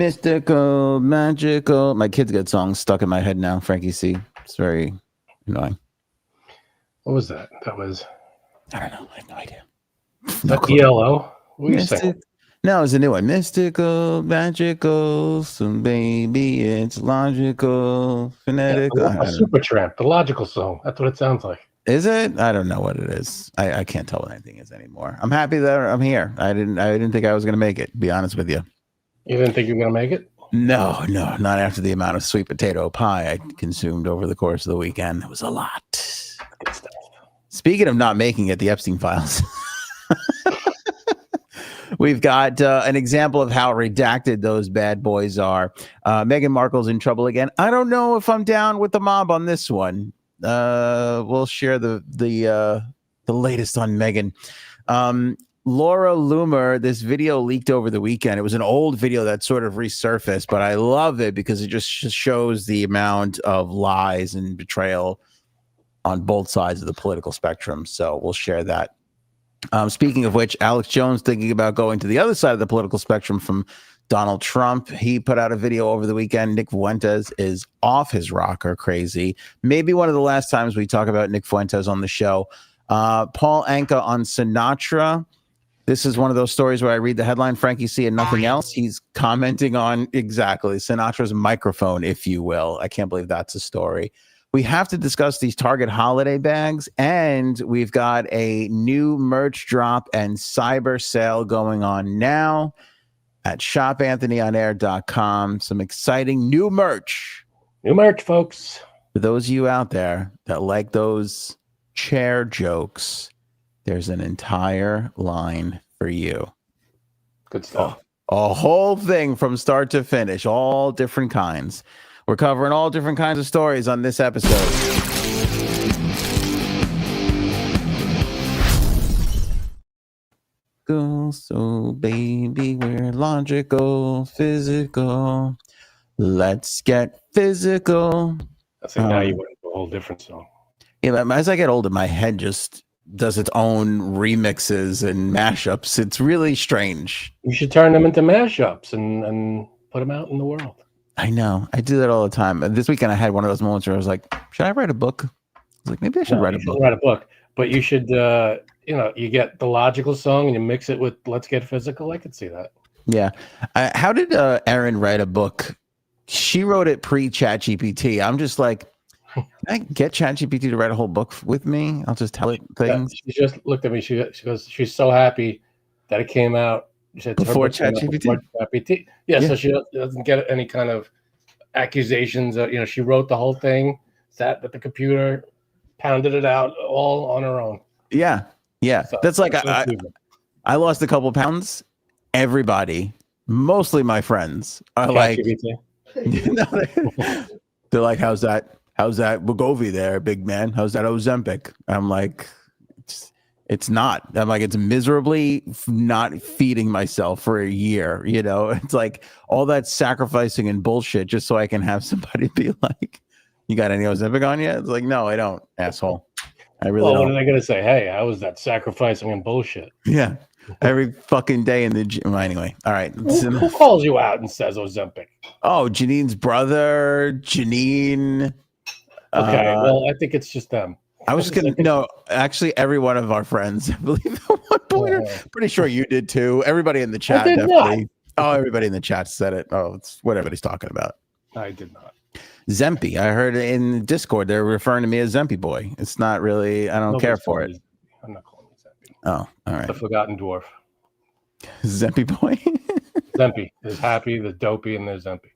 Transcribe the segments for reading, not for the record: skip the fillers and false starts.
Mystical, magical. My kids got songs stuck in my head now, Frankie C. It's very annoying. What was that? That was... I don't know. I have no idea. That ELO? What are you saying? No, it's a new one. Mystical, magical, some baby, it's logical, phonetic. Yeah, a Supertramp, the logical song. That's what it sounds like. Is it? I don't know what it is. I can't tell what anything is anymore. I'm happy that I'm here. I didn't think I was gonna make it, to be honest with you. You didn't think you were gonna make it? No, not after the amount of sweet potato pie I consumed over the course of the weekend. It was a lot. Good stuff. Speaking of not making it, the Epstein files. We've got an example of how redacted those bad boys are. Meghan Markle's in trouble again. I don't know if I'm down with the mob on this one. We'll share the latest on Meghan. Laura Loomer, this video leaked over the weekend. It was an old video that sort of resurfaced, but I love it because it just shows the amount of lies and betrayal on both sides of the political spectrum. So we'll share that. Speaking of which, Alex Jones thinking about going to the other side of the political spectrum from Donald Trump. He put out a video over the weekend. Nick Fuentes is off his rocker crazy. Maybe one of the last times we talk about Nick Fuentes on the show. Paul Anka on Sinatra. This is one of those stories where I read the headline, Frankie C, and nothing else. He's commenting on exactly Sinatra's microphone, if you will. I can't believe that's a story. We have to discuss these Target holiday bags, and we've got a new merch drop and cyber sale going on now at shopanthonyonair.com. Some exciting new merch. New merch, folks. For those of you out there that like those chair jokes, there's an entire line for you. Good stuff. A whole thing from start to finish, all different kinds. We're covering all different kinds of stories on this episode. So, baby, we're logical, physical. Let's get physical. I think now you went into a whole different song. Yeah, as I get older, my head just does its own remixes and mashups. It's really strange. You should turn them into mashups and put them out in the world. I know. I do that all the time. This weekend, I had one of those moments where I was like, should I write a book? I was like, maybe I should write a book. Write a book. But you should, you get the logical song and you mix it with Let's Get Physical. I could see that. Yeah. How did Erin write a book? She wrote it pre-ChatGPT. I'm just like, can I get ChatGPT to write a whole book with me? I'll just tell it things. Yeah, she just looked at me. She goes, she's so happy that it came out. Before ChatGPT? Yeah, so she doesn't get any kind of accusations. She wrote the whole thing, sat at the computer, pounded it out all on her own. Yeah. So, that's like I lost a couple pounds. Everybody, mostly my friends, are like, they're like, how's that Wegovy there, big man? How's that Ozempic? I'm like, it's not. I'm like, it's miserably not feeding myself for a year. It's like all that sacrificing and bullshit just so I can have somebody be like, you got any Ozempic on yet? It's like, no, I don't, asshole. I really don't. What are they going to say? Hey, how was that sacrificing and bullshit? Yeah. Every fucking day in the gym. Well, anyway. All right. Who calls you out and says Ozempic? Oh, Janine's brother, Janine. Okay. Well, I think it's just them. I was just gonna actually every one of our friends, I believe at one point, pretty sure you did too. Everybody in the chat definitely. Oh, everybody in the chat said it. Oh, it's what everybody's talking about. I did not. Zempy. I heard in Discord they're referring to me as Zempy Boy. It's not really, I don't care for it. I'm not calling you Zempy. Oh, all right. The forgotten dwarf. Zempy Boy. Zempy. There's Happy, there's Dopey, and there's Zempy.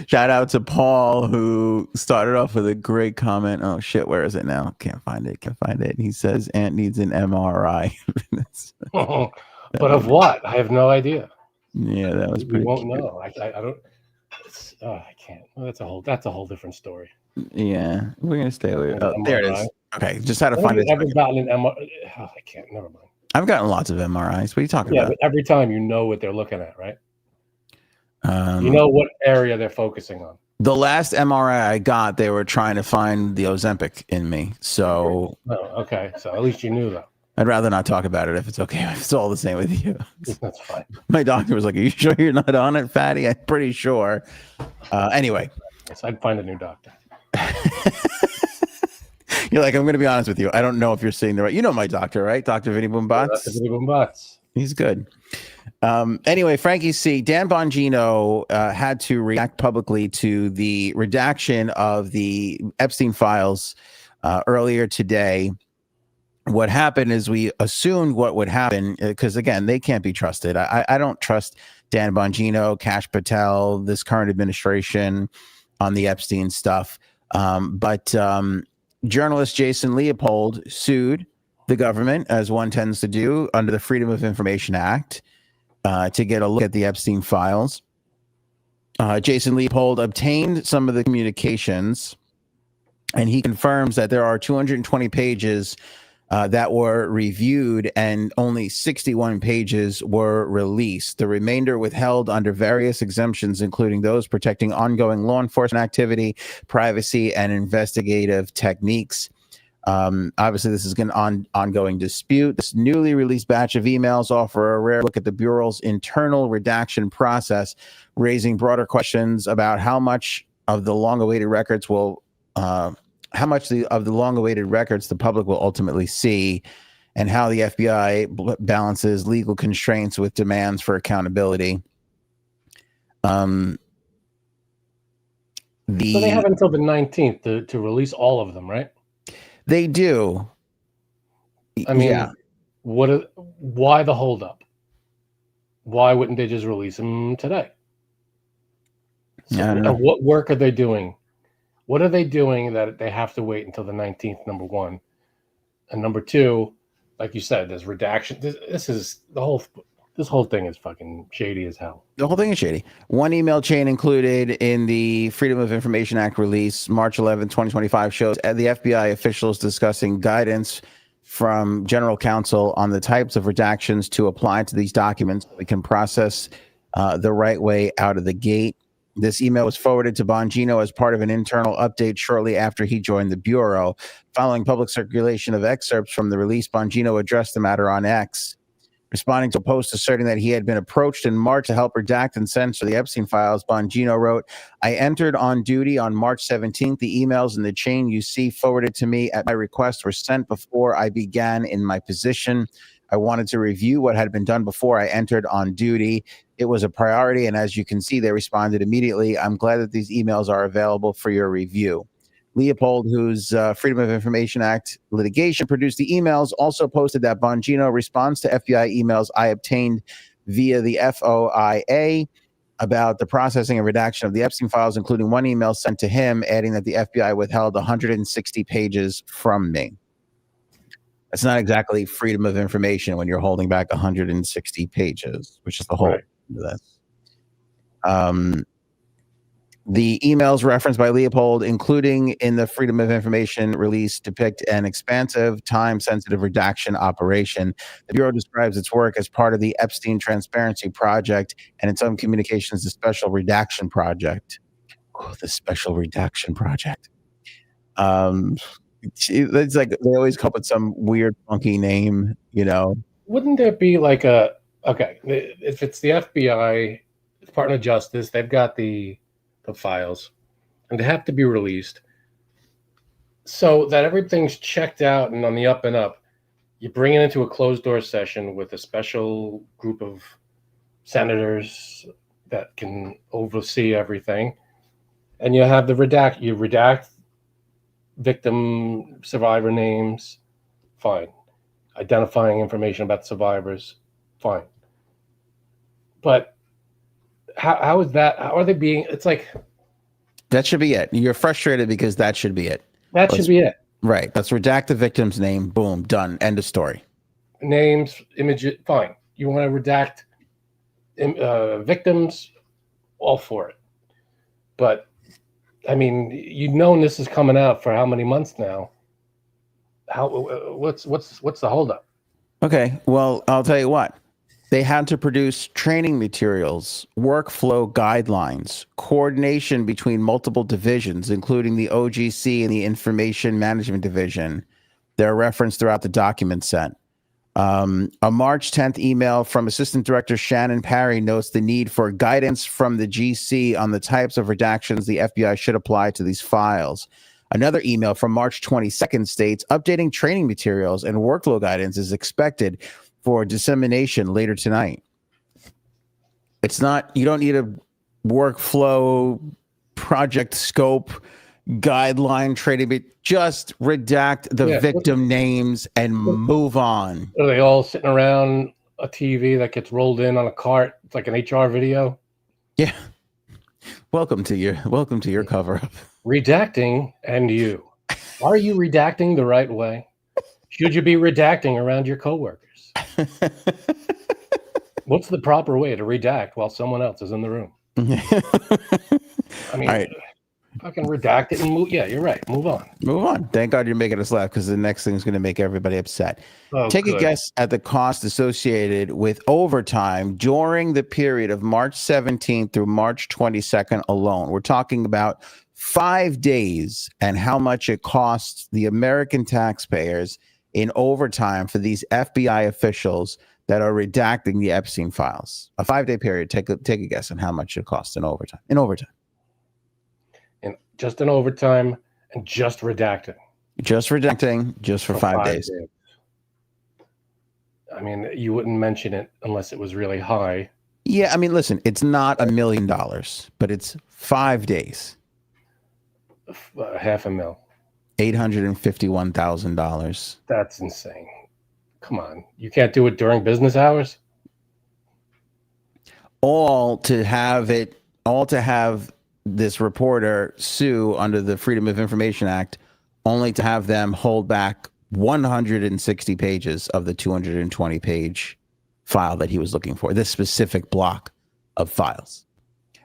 Shout out to Paul, who started off with a great comment. Oh shit, where is it now? Can't find it. He says Ant needs an MRI. But of what? I have no idea. Yeah, that was pretty. We won't know. I don't. I can't. Well, that's a whole different story. Yeah, we're gonna stay away. Oh, there it is. Okay, just how to find it. I've gotten an MRI. Oh, I can't. Never mind. I've gotten lots of MRIs. What are you talking about? Yeah, but every time you know what they're looking at, right? You know what area they're focusing on. The last MRI I got, they were trying to find the Ozempic in me. So, okay. So at least you knew that. I'd rather not talk about it if it's okay. If it's all the same with you. That's fine. My doctor was like, "Are you sure you're not on it, fatty?" I'm pretty sure. Anyway. Yes, I'd find a new doctor. You're like, I'm going to be honest with you. I don't know if you're seeing the right. You know my doctor, right? Dr. Vinny Boombots. Vinny Boombots. He's good. Anyway, Frankie C. Dan Bongino had to react publicly to the redaction of the Epstein files earlier today. What happened is we assumed what would happen because, again, they can't be trusted. I don't trust Dan Bongino, Kash Patel, this current administration on the Epstein stuff. But journalist Jason Leopold sued the government, as one tends to do, under the Freedom of Information Act to get a look at the Epstein files. Jason Leopold obtained some of the communications, and he confirms that there are 220 pages that were reviewed and only 61 pages were released. The remainder withheld under various exemptions, including those protecting ongoing law enforcement activity, privacy, and investigative techniques. Obviously, this is an ongoing dispute. This newly released batch of emails offer a rare look at the Bureau's internal redaction process, raising broader questions about how much of the long-awaited records the public will ultimately see, and how the FBI balances legal constraints with demands for accountability. So they have until the 19th to release all of them, right? They do. I mean, why the holdup? Why wouldn't they just release them today? So, and what work are they doing? What are they doing that they have to wait until the 19th, number one? And number two, like you said, there's redaction. This whole thing is fucking shady as hell. The whole thing is shady. One email chain included in the Freedom of Information Act release, March 11, 2025, shows the FBI officials discussing guidance from general counsel on the types of redactions to apply to these documents so we can process the right way out of the gate. This email was forwarded to Bongino as part of an internal update shortly after he joined the Bureau. Following public circulation of excerpts from the release, Bongino addressed the matter on X, responding to a post asserting that he had been approached in March to help redact and censor the Epstein files. Bongino wrote, "I entered on duty on March 17th. The emails in the chain you see forwarded to me at my request were sent before I began in my position. I wanted to review what had been done before I entered on duty. It was a priority, and as you can see, they responded immediately. I'm glad that these emails are available for your review." Leopold, whose Freedom of Information Act litigation produced the emails, also posted that Bongino responds to FBI emails I obtained via the FOIA about the processing and redaction of the Epstein files, including one email sent to him adding that the FBI withheld 160 pages from me. That's not exactly freedom of information when you're holding back 160 pages, which is the whole right. of this. The emails referenced by Leopold, including in the Freedom of Information release, depict an expansive, time-sensitive redaction operation. The Bureau describes its work as part of the Epstein Transparency Project, and in some communications, the Special Redaction Project. Oh, the Special Redaction Project. It's like they always come up with some weird, funky name, you know. Wouldn't there be like if it's the FBI, Department of Justice, they've got the files, and they have to be released so that everything's checked out and on the up and up. You bring it into a closed door session with a special group of senators that can oversee everything, and you have you redact victim survivor names, fine. Identifying information about survivors, fine. But how is that? How are they being? It's like that should be it. You're frustrated because that should be it. Should be it. Right. Let's redact the victim's name. Boom. Done. End of story. Names, images, fine. You want to redact victims, all for it. But I mean, you've known this is coming out for how many months now? What's the holdup? Okay. Well, I'll tell you what. They had to produce training materials, workflow guidelines, coordination between multiple divisions, including the OGC and the Information Management Division. They're referenced throughout the document set. A March 10th email from Assistant Director Shannon Parry notes the need for guidance from the GC on the types of redactions the FBI should apply to these files. Another email from March 22nd states updating training materials and workflow guidance is expected for dissemination later tonight. It's not, you don't need a workflow, project scope, guideline training, but just redact the victim names and move on. Are they all sitting around a TV that gets rolled in on a cart? It's like an HR video. Yeah. Welcome to your cover up. Redacting and you. Are you redacting the right way? Should you be redacting around your coworkers? What's the proper way to redact while someone else is in the room? I mean, right. Fucking redact it and move. Yeah, you're right. Move on. Move on. Thank God you're making us laugh, because the next thing is going to make everybody upset. Take a guess at the cost associated with overtime during the period of March 17th through March 22nd alone. We're talking about 5 days and how much it costs the American taxpayers in overtime for these FBI officials that are redacting the Epstein files. A 5-day period. Take a guess on how much it costs in overtime. Just in overtime and just redacting. Just redacting, just for 5 days. I mean, you wouldn't mention it unless it was really high. Yeah, I mean, listen, it's not $1 million, but it's 5 days. $500,000. $851,000. That's insane. Come on. You can't do it during business hours? All to have this reporter sue under the Freedom of Information Act, only to have them hold back 160 pages of the 220-page file that he was looking for, this specific block of files.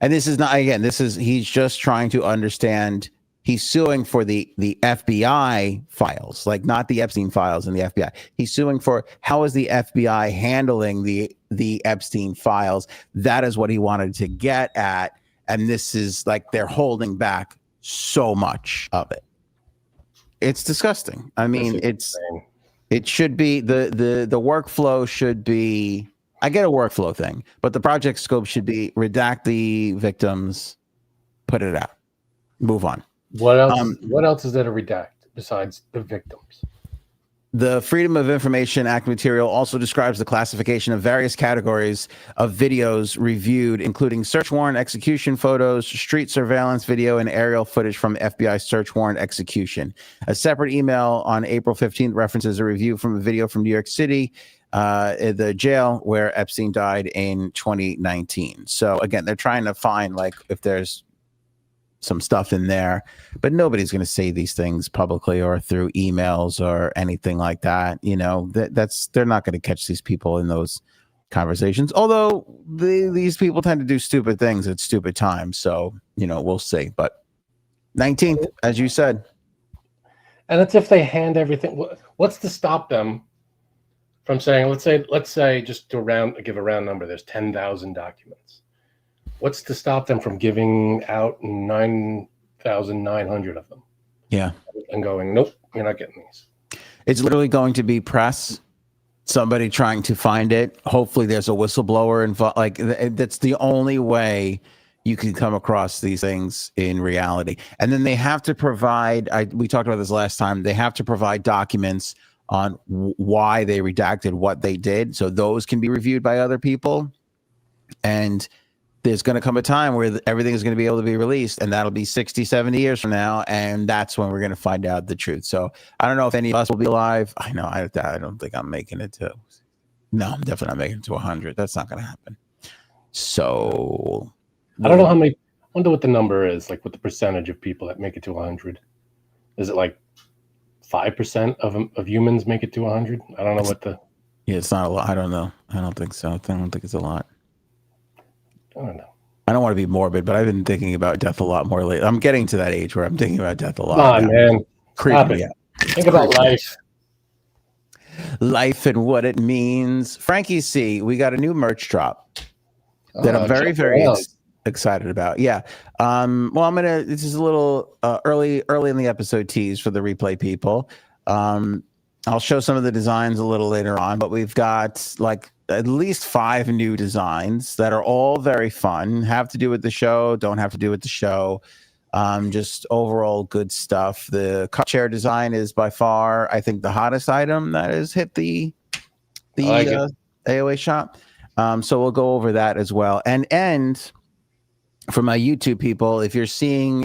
And this is not, again, he's just trying to understand. He's suing for the FBI files, like not the Epstein files in the FBI. He's suing for how is the FBI handling the Epstein files. That is what he wanted to get at. And this is like they're holding back so much of it. It's disgusting. I mean, it should be the workflow should be. I get a workflow thing, but the project scope should be redact the victims, put it out, move on. What else? What else is there to redact besides the victims? The Freedom of Information Act material also describes the classification of various categories of videos reviewed, including search warrant execution photos, street surveillance video, and aerial footage from FBI search warrant execution. A separate email on April 15th references a review from a video from New York City, the jail where Epstein died in 2019. So again, they're trying to find like if there's some stuff in there, but nobody's going to say these things publicly or through emails or anything like that. You know, they're not going to catch these people in those conversations. Although these people tend to do stupid things at stupid times. So, you know, we'll see. But 19th, as you said. And that's if they hand everything. What's to stop them from saying, let's say just to give a round number, there's 10,000 documents. What's to stop them from giving out 9,900 of them? Yeah. And going, nope, you're not getting these. It's literally going to be press, somebody trying to find it. Hopefully there's a whistleblower involved. Like that's the only way you can come across these things in reality. And then they have to provide, we talked about this last time, they have to provide documents on why they redacted what they did. So those can be reviewed by other people. And there's going to come a time where everything is going to be able to be released, and that'll be 60, 70 years from now. And that's when we're going to find out the truth. So I don't know if any of us will be alive. I know. I don't think I'm making it to. No, I'm definitely not making it to 100. That's not going to happen. So I don't know how many. I wonder what the number is, like what the percentage of people that make it to 100. Is it like 5% of humans make it to 100? I don't know what the. Yeah, it's not a lot. I don't know. I don't think so. I don't think it's a lot. I don't know. I don't want to be morbid, but I've been thinking about death a lot more lately. I'm getting to that age where I'm thinking about death a lot. Come on, man. Creeping me out. Think about life. Life and what it means. Frankie C, we got a new merch drop that I'm very, very excited about. Yeah. Well, this is a little early in the episode tease for the replay people. I'll show some of the designs a little later on, but we've got like at least 5 new designs that are all very fun. Have to do with the show, don't have to do with the show. Just overall good stuff. The cup chair design is by far, I think, the hottest item that has hit the AOA shop. So we'll go over that as well. And for my YouTube people, if you're seeing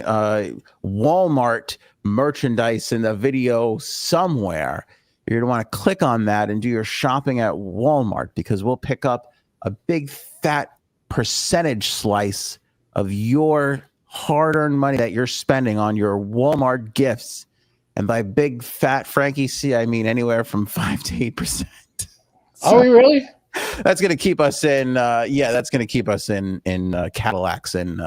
Walmart merchandise in the video somewhere, you're going to want to click on that and do your shopping at Walmart, because we'll pick up a big fat percentage slice of your hard-earned money that you're spending on your Walmart gifts. And by big fat Frankie C, I mean anywhere from 5 to 8%. Are we really? That's going to keep us in. That's going to keep us in Cadillacs and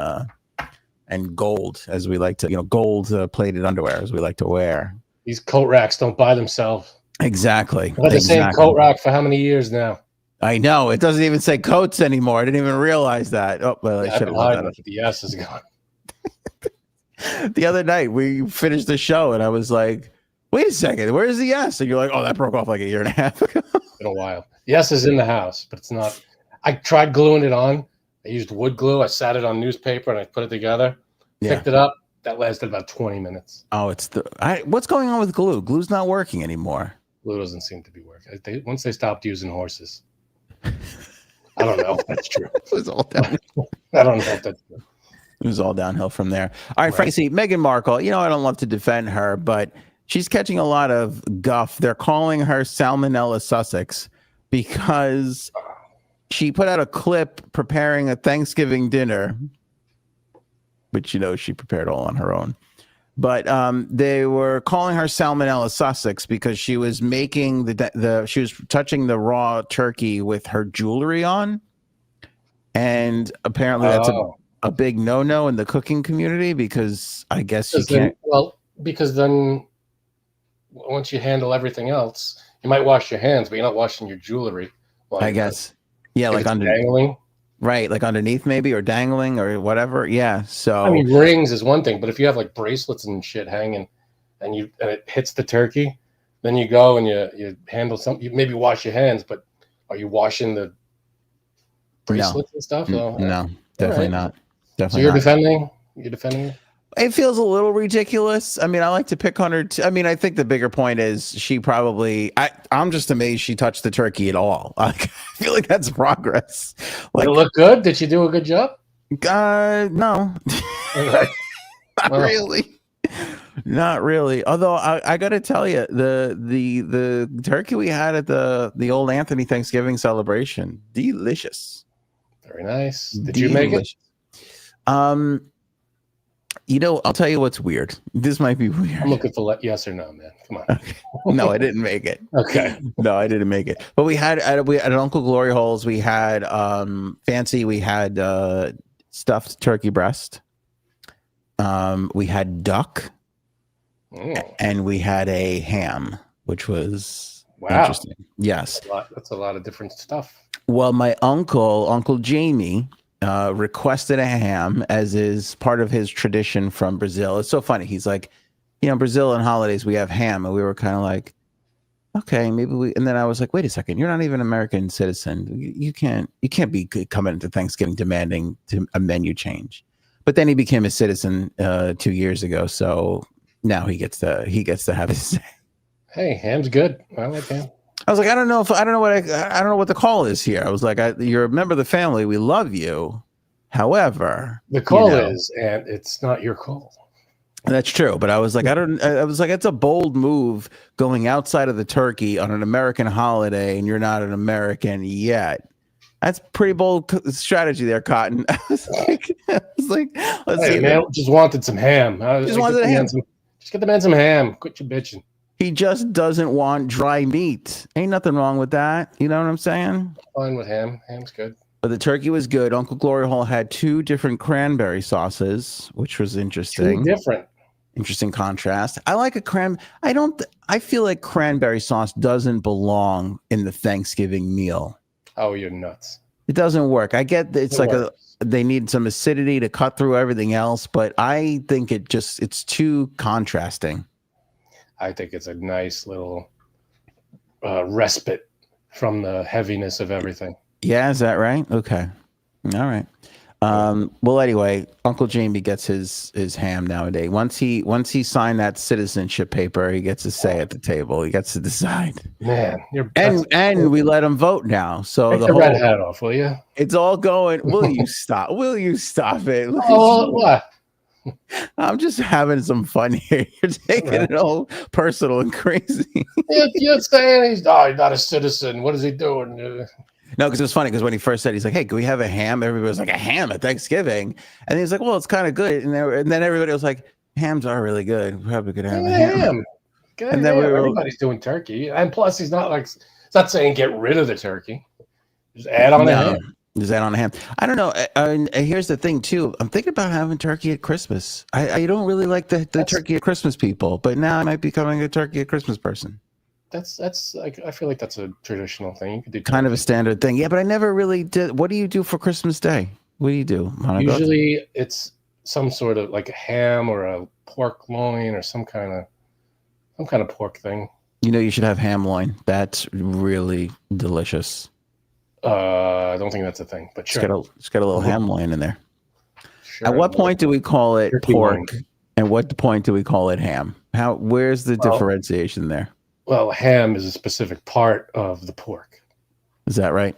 gold, as we like to, gold plated underwear, as we like to wear. These coat racks don't buy themselves. Exactly. I've had the same coat rack for how many years now? I know. It doesn't even say coats anymore. I didn't even realize that. Oh, well, I should have looked that up. The S is gone. The other night we finished the show and I was like, wait a second, where's the S? And you're like, oh, that broke off like a year and a half ago. It's been a while. The S is in the house, but it's not. I tried gluing it on. I used wood glue. I sat it on newspaper and I put it together. Picked it up. That lasted about 20 minutes. Oh, what's going on with glue? Glue's not working anymore. Glue doesn't seem to be working. Once they stopped using horses. I don't know if that's true. It was all downhill. I don't know if that's true. It was all downhill from there. All right, Frank, see, Meghan Markle, I don't love to defend her, but she's catching a lot of guff. They're calling her Salmonella Sussex because she put out a clip preparing a Thanksgiving dinner, which, she prepared all on her own. But they were calling her Salmonella Sussex because she was making she was touching the raw turkey with her jewelry on. And apparently that's a big no-no in the cooking community, because I guess you can't. Because then once you handle everything else, you might wash your hands, but you're not washing your jewelry. I guess. Yeah, like dangling. Right, like underneath maybe, or dangling or whatever. Yeah, so. I mean, rings is one thing, but if you have like bracelets and shit hanging and it hits the turkey, then you go and you handle something. You maybe wash your hands, but are you washing the bracelets and stuff? No, definitely not. Definitely. So you're defending? It feels a little ridiculous. I mean, I like to pick on her. I think the bigger point is she probably. I'm just amazed she touched the turkey at all. I feel like that's progress. Did it look good? Did she do a good job? No, not really. Not really. Although I got to tell you, the turkey we had at the old Anthony Thanksgiving celebration, delicious. Very nice. Did you make it? I'll tell you what's weird. This might be weird. I'm looking for yes or no, man. Come on. Okay. No, I didn't make it. Okay. No, I didn't make it. But we had at Uncle Glory Holes, we had we had stuffed turkey breast. We had duck. And we had a ham, which was interesting. Yes. That's a lot of different stuff. Well, my Uncle Jamie, requested a ham, as is part of his tradition from Brazil. It's so funny. He's like, Brazil and holidays, we have ham. And we were kind of like, okay, maybe we, and then I was like, wait a second, you're not even an American citizen. You can't be coming into Thanksgiving demanding a menu change. But then he became a citizen 2 years ago. So now he gets to have his say. Hey, ham's good. I like ham. I was like, I don't know what the call is here. I was like, you're a member of the family. We love you. However, the call is, and it's not your call. That's true. But I was like, it's a bold move going outside of the turkey on an American holiday, and you're not an American yet. That's pretty bold strategy there, Cotton. I was like, let's see. Man, just wanted some ham. Just wanted a ham. Just get the man some ham. Quit your bitching. He just doesn't want dry meat. Ain't nothing wrong with that. You know what I'm saying? Fine with ham. Ham's good. But the turkey was good. Uncle Glory Hole had 2 different cranberry sauces, which was interesting. 2 different. Interesting contrast. I like I feel like cranberry sauce doesn't belong in the Thanksgiving meal. Oh, you're nuts. It doesn't work. I get that it's they need some acidity to cut through everything else, but I think it's too contrasting. I think it's a nice little respite from the heaviness of everything. Yeah, is that right? Okay. All right. Well, anyway, Uncle Jamie gets his ham nowadays. Once he signed that citizenship paper, he gets a say at the table. He gets to decide. Man, and we let him vote now. So take the the whole red hat off, will you? it's all going. Will you stop? Will you stop it? Oh, what? I'm just having some fun here. You're taking it all personal and crazy. You're saying he's not a citizen. What is he doing? No, because it was funny because when he first said, he's like, hey, can we have a ham? Everybody was like, a ham at Thanksgiving. And he's like, well, it's kind of good. And then everybody was like, hams are really good. We probably could have a ham. And then everybody's doing turkey. And plus, he's not saying get rid of the turkey. Just add on a ham. Just add on a ham. I don't know. Here's the thing, too. I'm thinking about having turkey at Christmas. I don't really like the turkey at Christmas people, but now I might be becoming a turkey at Christmas person. That's like, I feel like that's a traditional thing. You could do kind of a standard thing. Yeah, but I never really did. What do you do for Christmas Day? What do you do? Usually it's some sort of like a ham or a pork loin or some kind of pork thing. You know, you should have ham loin. That's really delicious. I don't think that's a thing, but sure. It's got a little ham loin in there. Sure. At what point do we call it pork? And what point do we call it ham? Where's the differentiation there? Well, ham is a specific part of the pork. Is that right?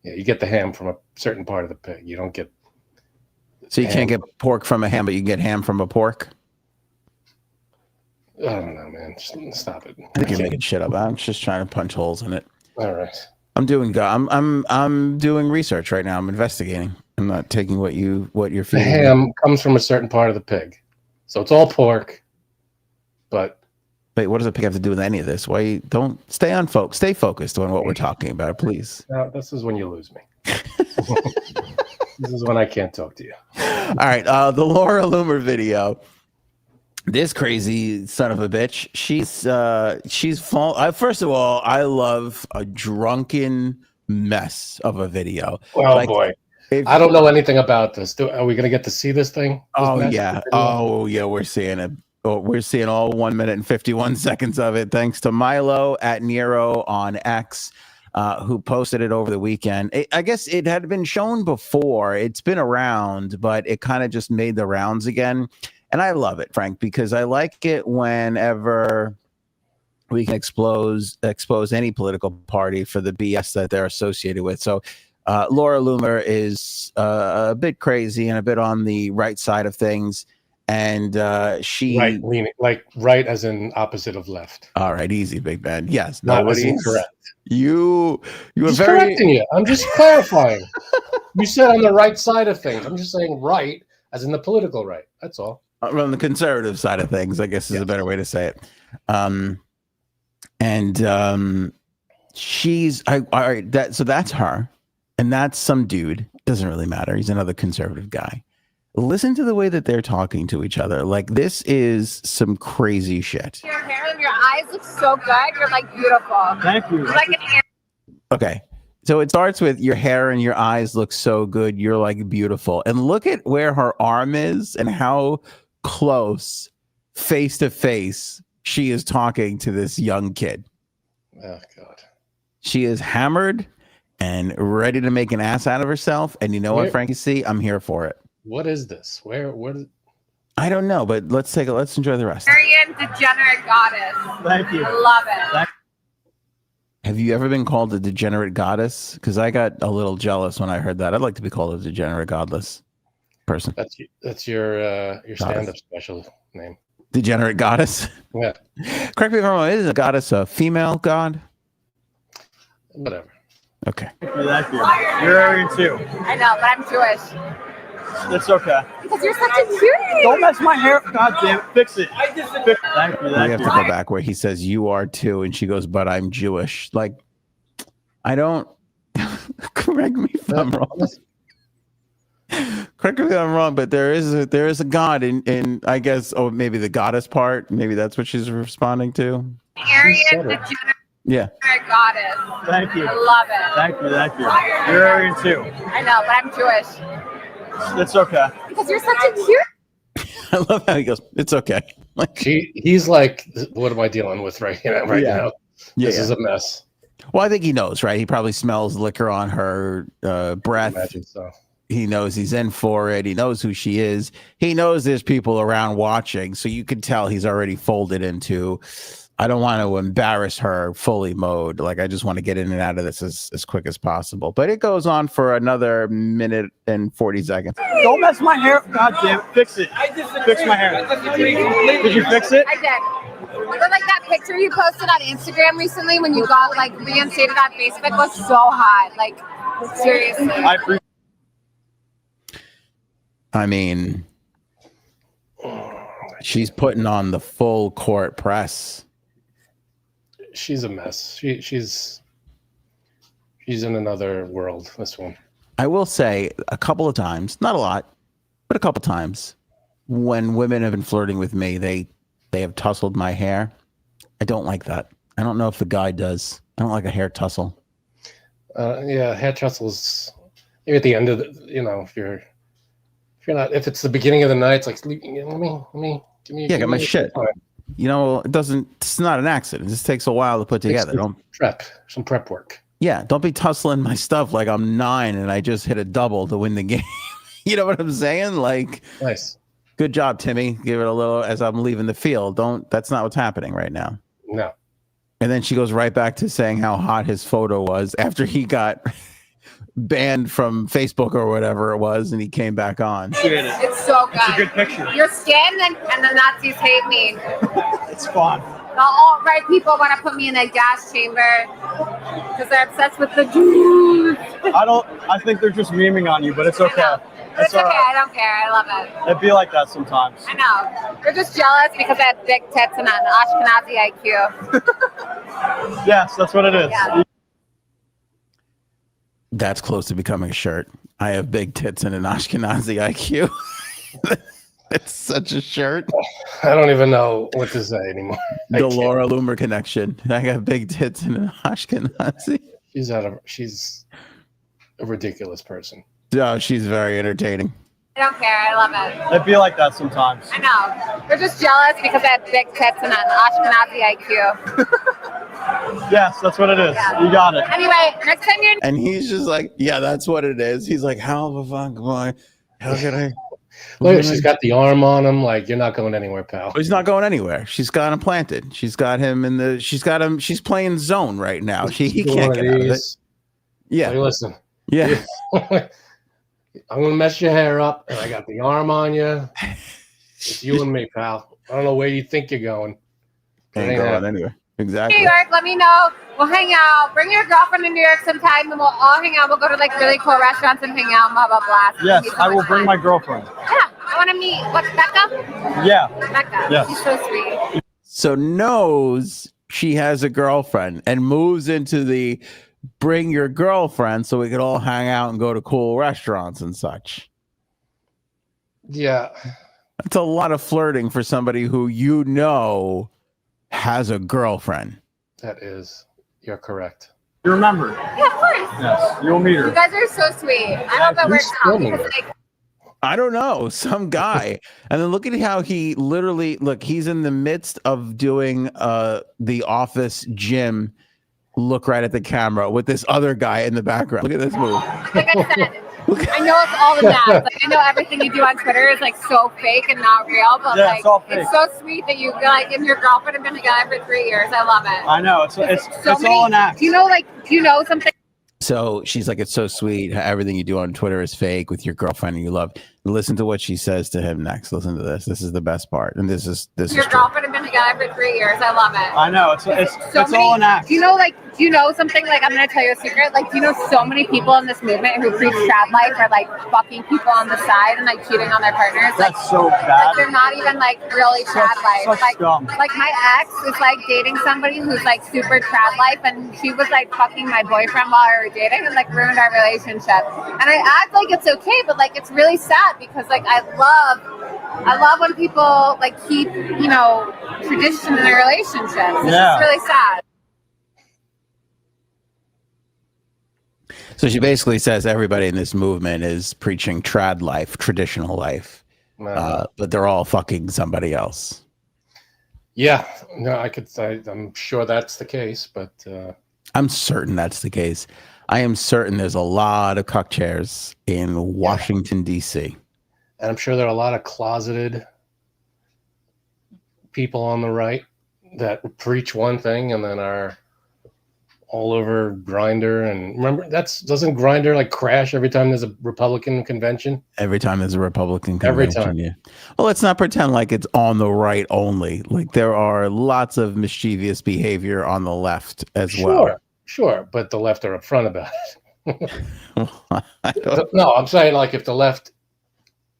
Yeah, you get the ham from a certain part of the pig. You don't get. So you can't get pork from a ham, but you can get ham from a pork? I don't know, man. Just stop it. I think you're making shit up. I'm just trying to punch holes in it. All right. I'm doing research right now. I'm investigating. I'm not taking what you're feeding. The ham comes from a certain part of the pig, so it's all pork. But wait, what does a pig have to do with any of this? Why don't stay focused on what we're talking about, please? No, this is when you lose me. This is when I can't talk to you. All right, the Laura Loomer video. This crazy son of a bitch. First of all, I love a drunken mess of a video. Oh boy. I don't know anything about this. Are we going to get to see this thing? Yeah. We're seeing it. We're seeing all 1 minute and 51 seconds of it. Thanks to Milo at Nero on X, who posted it over the weekend. I guess it had been shown before. It's been around, but it kind of just made the rounds again. And I love it, Frank, because I like it whenever we can expose any political party for the BS that they're associated with. So Laura Loomer is a bit crazy and a bit on the right side of things. And she right-leaning, like right as in opposite of left. All right, easy, big man. Yes, nobody's correct. You were just very correcting you. I'm just clarifying. You said on the right side of things. I'm just saying right as in the political right. That's all. On the conservative side of things, I guess is a better way to say it. She's all right. So that's her, and that's some dude. Doesn't really matter. He's another conservative guy. Listen to the way that they're talking to each other. Like, this is some crazy shit. Your hair and your eyes look so good. You're like beautiful. Thank you. You're like an Okay. So it starts with your hair and your eyes look so good. You're like beautiful. And look at where her arm is and how close, face to face, she is talking to this young kid. Oh, God. She is hammered and ready to make an ass out of herself. And you know what, Frankie C? I'm here for it. What is this? Where is... I don't know, but let's enjoy the rest. Aryan degenerate goddess. Thank you. I love it. Have you ever been called a degenerate goddess? Because I got a little jealous when I heard that. I'd like to be called a degenerate godless person. That's your stand-up special name. Degenerate goddess? Yeah. Correct me if I'm wrong. Is a goddess a female god? Whatever. Okay. Thank you. You're Aryan too. I know, but I'm Jewish. It's okay. Because you're such a cutie. Don't mess my hair. God damn it. Fix it. Thank you. We have to go back where he says, you are too. And she goes, but I'm Jewish. Like, I don't. Correct me if I'm wrong. Correct me if I'm wrong, but there is a god in I guess, maybe the goddess part. Maybe that's what she's responding to. Aryan degenerate goddess. Thank you. I love it. Thank you. You're Aryan too. I know, but I'm Jewish. It's okay. Because you're such a cutie. I love how he goes, it's okay. Like, He's like, what am I dealing with right now? This is a mess. Well, I think he knows, right? He probably smells liquor on her breath. I imagine so. He knows he's in for it. He knows who she is. He knows there's people around watching. So you can tell he's already folded into, I don't want to embarrass her fully mode. Like, I just want to get in and out of this as quick as possible. But it goes on for another minute and 40 seconds. Don't mess my hair. God damn it. Fix it. Fix my hair. Did you fix it? I did. But like that picture you posted on Instagram recently when you got like reinstated on Facebook was so hot. Like, seriously. I mean, she's putting on the full court press. She's a mess. She's in another world, this one. I will say a couple of times, not a lot, but a couple times, when women have been flirting with me, they have tussled my hair. I don't like that. I don't know if the guy does. I don't like a hair tussle. Yeah, hair tussles. Maybe at the end of the, if it's the beginning of the night, it's like, let me give me. Yeah, got my shit. Time. It's not an accident. It just takes a while to put together. Some prep work. Yeah, don't be tussling my stuff like I'm 9 and I just hit a double to win the game. You know what I'm saying? Like, nice. Good job, Timmy. Give it a little as I'm leaving the field. That's not what's happening right now. No. And then she goes right back to saying how hot his photo was after he got banned from Facebook or whatever it was, and he came back on. It's so good. It's a good picture. Your skin and the Nazis hate me. It's fun. The alt-right people want to put me in a gas chamber because they're obsessed with the Jews. I think they're just memeing on you, but it's okay. It's okay. I don't care. I love it. It'd be like that sometimes. I know. They're just jealous because I have big tits and an Ashkenazi IQ. Yes, that's what it is. Yeah. That's close to becoming a shirt. I have big tits and an Ashkenazi IQ. It's such a shirt. I don't even know what to say anymore. The Laura Loomer connection. I got big tits and an Ashkenazi. She's a ridiculous person. Oh, she's very entertaining. I don't care. I love it. It'd be like that sometimes. I know. They're just jealous because I have big tits and an Ashkenazi IQ. Yes, that's what it is. Yeah. You got it. Anyway, next time you're... And he's just like, yeah, that's what it is. He's like, how the fuck am I? How can I? Look, she's got the arm on him. Like, you're not going anywhere, pal. He's not going anywhere. She's got him planted. She's got him she's got him. She's playing zone right now. He can't get out of it. Yeah. Hey, listen. Yeah. I'm going to mess your hair up, and I got the arm on you. It's you and me, pal. I don't know where you think you're going. Ain't going anywhere. Exactly. New York, let me know. We'll hang out. Bring your girlfriend to New York sometime, and we'll all hang out. We'll go to like really cool restaurants and hang out. Blah blah blah. Yes, I will bring my girlfriend. Yeah, I want to meet. What, Becca? Yeah. Becca. Yes. She's so sweet. So knows she has a girlfriend and moves into the bring your girlfriend so we could all hang out and go to cool restaurants and such. Yeah. That's a lot of flirting for somebody who has a girlfriend. You're correct. You remember? Yeah, of course. Yes, you'll meet her. You guys are so sweet. I hope that works out because like. I don't know, some guy. And then look at how he literally, he's in the midst of doing the office gym. Look right at the camera with this other guy in the background. Look at this move. Like I said, I know it's all the math. Like I know everything you do on Twitter is like so fake and not real, but yeah, like it's so sweet that you like and your girlfriend have been together for 3 years. I love it. I know it's all an act. Do you know something? So she's like, it's so sweet. Everything you do on Twitter is fake with your girlfriend and you love. Listen to what she says to him next. Listen to this. This is the best part. And this is your girlfriend have been together for 3 years. I love it. I know it's all an act. Do you know something? Like I'm gonna tell you a secret. Like, do you know so many people in this movement who preach trad life are like fucking people on the side and like cheating on their partners? That's like, so bad. Like they're not even like really trad life. Such dumb. Like my ex is like dating somebody who's like super trad life, and she was like fucking my boyfriend while we were dating and like ruined our relationship. And I act like it's okay, but like it's really sad because like I love when people like keep tradition in their relationships. It's just really sad. So she basically says everybody in this movement is preaching trad life, traditional life, but they're all fucking somebody else. Yeah, no, I'm sure that's the case, but I'm certain that's the case. I am certain there's a lot of cuck chairs in Washington, D.C. And I'm sure there are a lot of closeted people on the right that preach one thing and then are all over Grindr. And remember, doesn't Grindr like crash every time there's a Republican convention? Every time there's a Republican Every convention, time. yeah. Well, let's not pretend like it's on the right only. Like there are lots of mischievous behavior on the left as well. Sure, but the left are upfront about it. I don't- No, I'm saying like if the left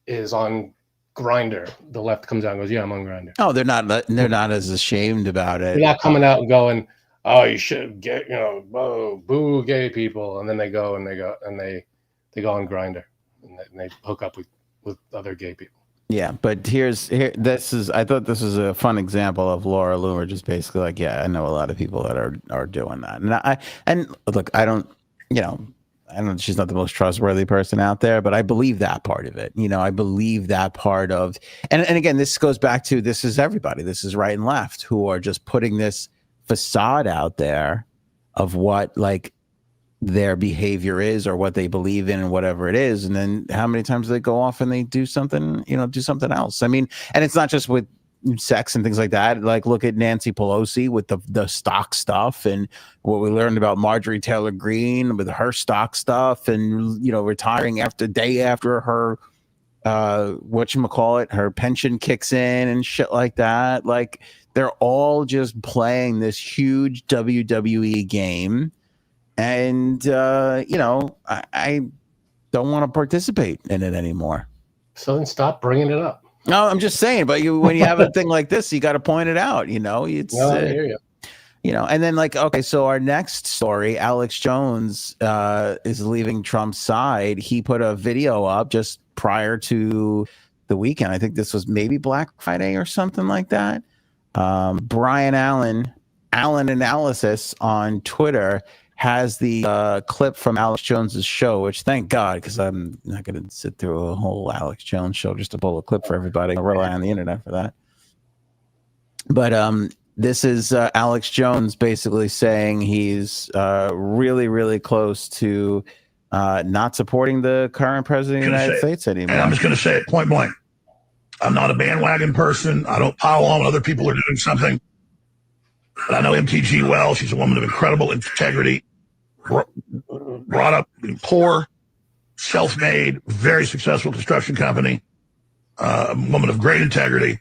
is on Grindr, the left comes out and goes, "Yeah, I'm on Grindr." Oh, they're not as ashamed about it. They're not coming out and going, "Oh, you should get, boo gay people," and then they go on Grindr and they hook up with other gay people. Yeah, but I thought this was a fun example of Laura Loomer just basically like, yeah, I know a lot of people that are doing that. And look, I don't, she's not the most trustworthy person out there, but I believe that part of it. I believe that part of, and again, this goes back to, this is everybody, this is right and left who are just putting this facade out there of what like their behavior is or what they believe in and whatever it is. And then how many times do they go off and they do something else? I mean, and it's not just with sex and things like that. Like look at Nancy Pelosi with the stock stuff and what we learned about Marjorie Taylor Greene with her stock stuff and, retiring day after her, her pension kicks in and shit like that. Like they're all just playing this huge WWE game. And, I don't want to participate in it anymore. So then stop bringing it up. No, I'm just saying, but when you have a thing like this, you got to point it out, it's, I hear you. And then like, okay, so our next story, Alex Jones is leaving Trump's side. He put a video up just prior to the weekend. I think this was maybe Black Friday or something like that. Brian Allen Analysis on Twitter has the clip from Alex Jones's show, which thank God, because I'm not going to sit through a whole Alex Jones show just to pull a clip for everybody. I rely on the internet for that. But this is Alex Jones basically saying he's really, really close to not supporting the current president of the United States anymore. And I'm just going to say it point blank. I'm not a bandwagon person. I don't pile on when other people are doing something. But I know MTG well. She's a woman of incredible integrity. Brought up poor, self-made, very successful construction company, a woman of great integrity.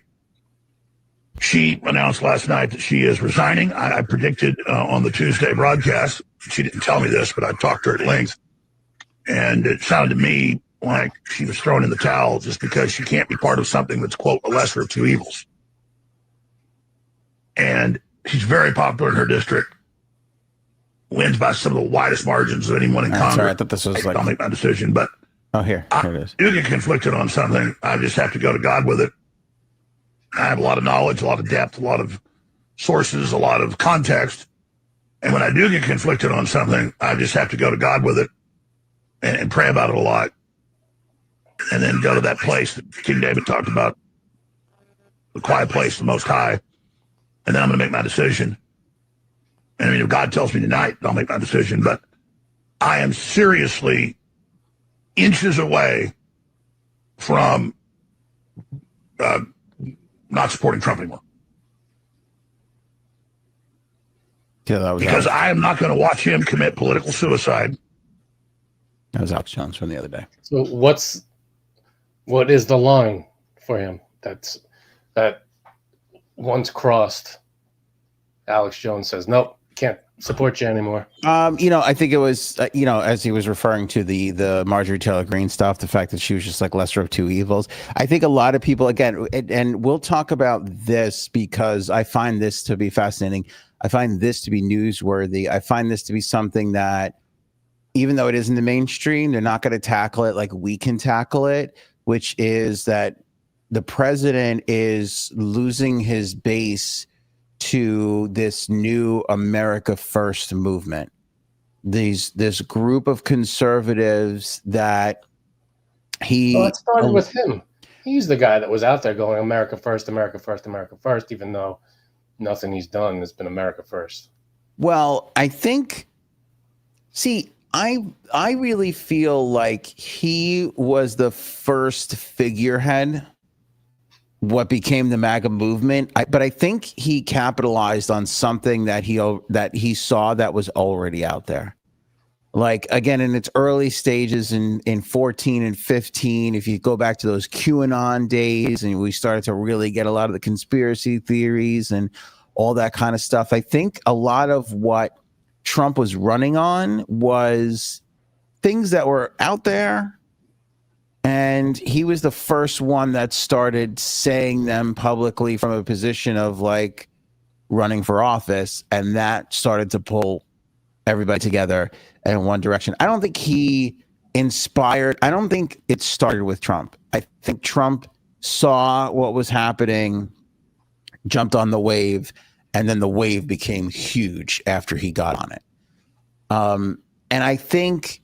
She announced last night that she is resigning. I predicted on the Tuesday broadcast, she didn't tell me this, but I talked to her at length, and it sounded to me like she was thrown in the towel just because she can't be part of something that's, quote, a lesser of two evils. And she's very popular in her district. Wins by some of the widest margins of anyone in Congress. Sorry, I thought this was I'll make my decision, but here it is. I do get conflicted on something. I just have to go to God with it. I have a lot of knowledge, a lot of depth, a lot of sources, a lot of context. And when I do get conflicted on something, I just have to go to God with it and pray about it a lot. And then go to that place that King David talked about, the quiet place, the Most High. And then I'm going to make my decision. And I mean, if God tells me tonight, I'll make my decision. But I am seriously inches away from not supporting Trump anymore. Yeah, because I am not going to watch him commit political suicide. That was Alex Jones from the other day. So what is the line for him that once crossed? Alex Jones says, nope, can't support you anymore. I think it was, as he was referring to the Marjorie Taylor Greene stuff, the fact that she was just like lesser of two evils. I think a lot of people, again, and we'll talk about this because I find this to be fascinating. I find this to be newsworthy. I find this to be something that, even though it isn't the mainstream, they're not going to tackle it like we can tackle it, which is that the president is losing his base to this new America First movement. This group of conservatives that it started with him. He's the guy that was out there going America First, America First, America First, even though nothing he's done has been America first. Well, I think, see, I really feel like he was the first figurehead, what became the MAGA movement. But I think he capitalized on something that he saw that was already out there. Like, again, in its early stages in 14 and 15, if you go back to those QAnon days, and we started to really get a lot of the conspiracy theories and all that kind of stuff, I think a lot of what Trump was running on was things that were out there. And he was the first one that started saying them publicly from a position of like running for office. And that started to pull everybody together in one direction. I don't think he inspired. I don't think it started with Trump. I think Trump saw what was happening, jumped on the wave, and then the wave became huge after he got on it. And I think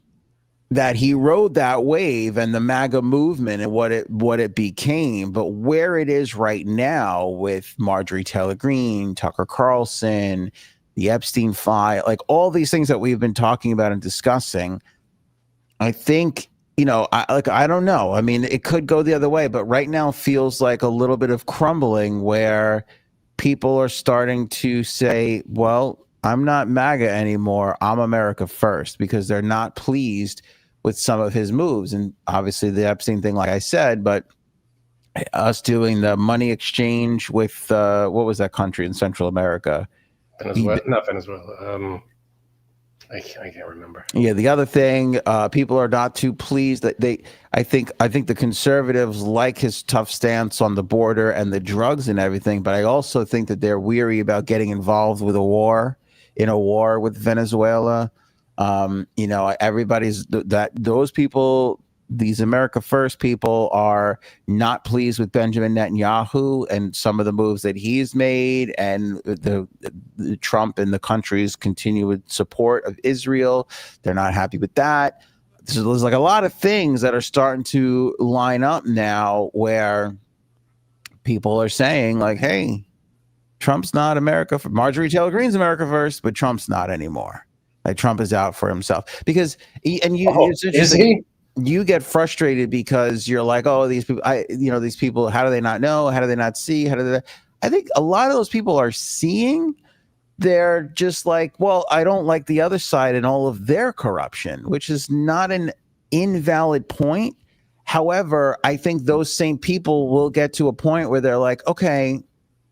that he rode that wave and the MAGA movement and what it became. But where it is right now with Marjorie Taylor Greene, Tucker Carlson, the Epstein file, like all these things that we've been talking about and discussing, I think, I don't know. I mean, it could go the other way, but right now feels like a little bit of crumbling where people are starting to say, well, I'm not MAGA anymore. I'm America first, because they're not pleased with some of his moves. And obviously the Epstein thing, like I said, but us doing the money exchange with, what was that country in Central America? Venezuela, not Venezuela. I can't remember. Yeah, the other thing, people are not too pleased that I think the conservatives like his tough stance on the border and the drugs and everything, but I also think that they're weary about getting involved with a war with Venezuela. Everybody's those people. These America First people are not pleased with Benjamin Netanyahu and some of the moves that he's made, and the Trump and the country's continued support of Israel. They're not happy with that. So there's like a lot of things that are starting to line up now where people are saying like, hey, Trump's not America. Marjorie Taylor Greene's America First, but Trump's not anymore. Like Trump is out for himself because is he? You get frustrated because you're like, oh, these people, how do they not know? How do they not see? I think a lot of those people are seeing. They're just like, well, I don't like the other side and all of their corruption, which is not an invalid point. However, I think those same people will get to a point where they're like, okay,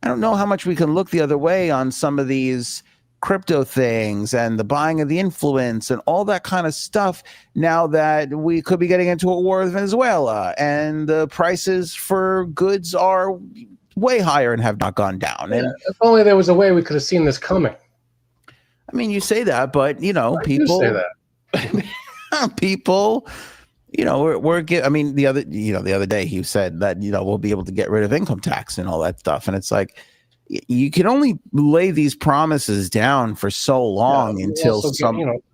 I don't know how much we can look the other way on some of these crypto things and the buying of the influence and all that kind of stuff, now that we could be getting into a war with Venezuela and the prices for goods are way higher and have not gone down. Yeah, and if only there was a way we could have seen this coming. I mean, you say that, but people say that. people, I mean, the other day he said that, we'll be able to get rid of income tax and all that stuff. And it's like, you can only lay these promises down for so long until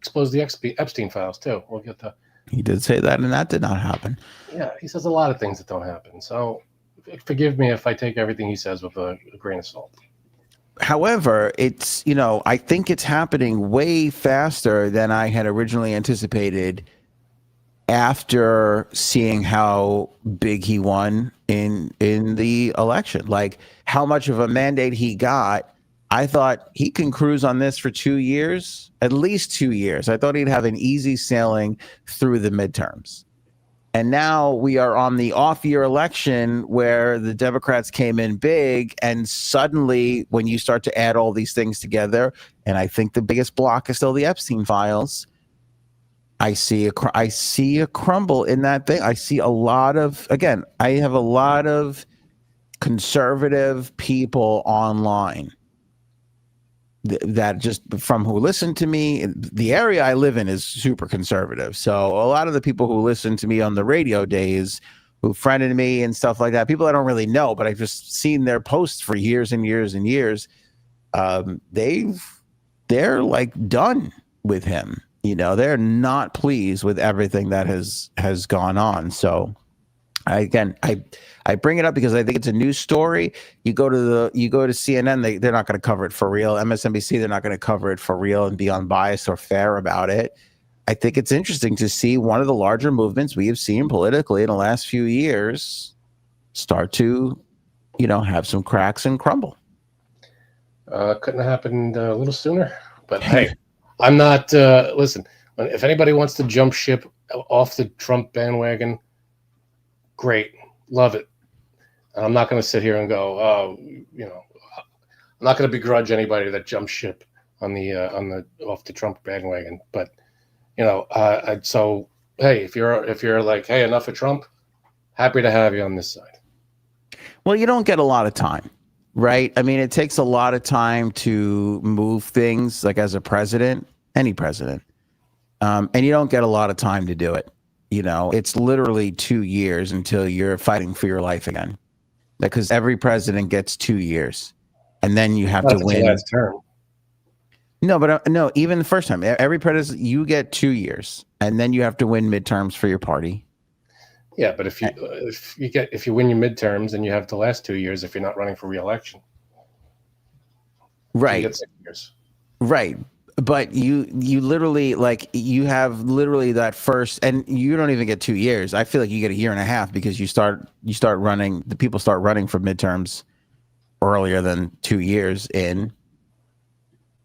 expose the Epstein files too. We'll get to. He did say that, and that did not happen. Yeah, he says a lot of things that don't happen. So forgive me if I take everything he says with a grain of salt. However, it's, I think it's happening way faster than I had originally anticipated after seeing how big he won in the election. Like how much of a mandate he got. I thought he can cruise on this for 2 years, at least 2 years. I thought he'd have an easy sailing through the midterms. And now we are on the off-year election where the Democrats came in big, and suddenly when you start to add all these things together, and I think the biggest block is still the Epstein files, I see a crumble in that thing. I see a lot of, again, I have a lot of conservative people online that just from who listen to me. The area I live in is super conservative. So a lot of the people who listen to me on the radio days, who friended me and stuff like that, people I don't really know, but I've just seen their posts for years and years and years. They're like done with him. They're not pleased with everything that has gone on. So I bring it up because I think it's a news story. You go to CNN, they're not going to cover it for real. MSNBC, they're not going to cover it for real and be unbiased or fair about it. I think it's interesting to see one of the larger movements we have seen politically in the last few years start to, have some cracks and crumble. Couldn't have happened a little sooner. But hey, I'm not. Listen, if anybody wants to jump ship off the Trump bandwagon, great, love it. And I'm not going to sit here and go, oh, I'm not going to begrudge anybody that jumps ship on the off the Trump bandwagon. But so hey, if you're like, hey, enough of Trump, happy to have you on this side. Well, you don't get a lot of time, right? I mean, it takes a lot of time to move things, like as a president, any president, and you don't get a lot of time to do it. It's literally 2 years until you're fighting for your life again, because every president gets 2 years, and then you have to win. Last term. No, but no, even the first time, every president, you get 2 years, and then you have to win midterms for your party. Yeah, but if you win your midterms, then you have the last 2 years if you're not running for re-election. Right. You get 6 years. Right. But you literally, you have literally that first, and you don't even get 2 years. I feel like you get a year and a half, because you start running, the people start running for midterms earlier than 2 years in.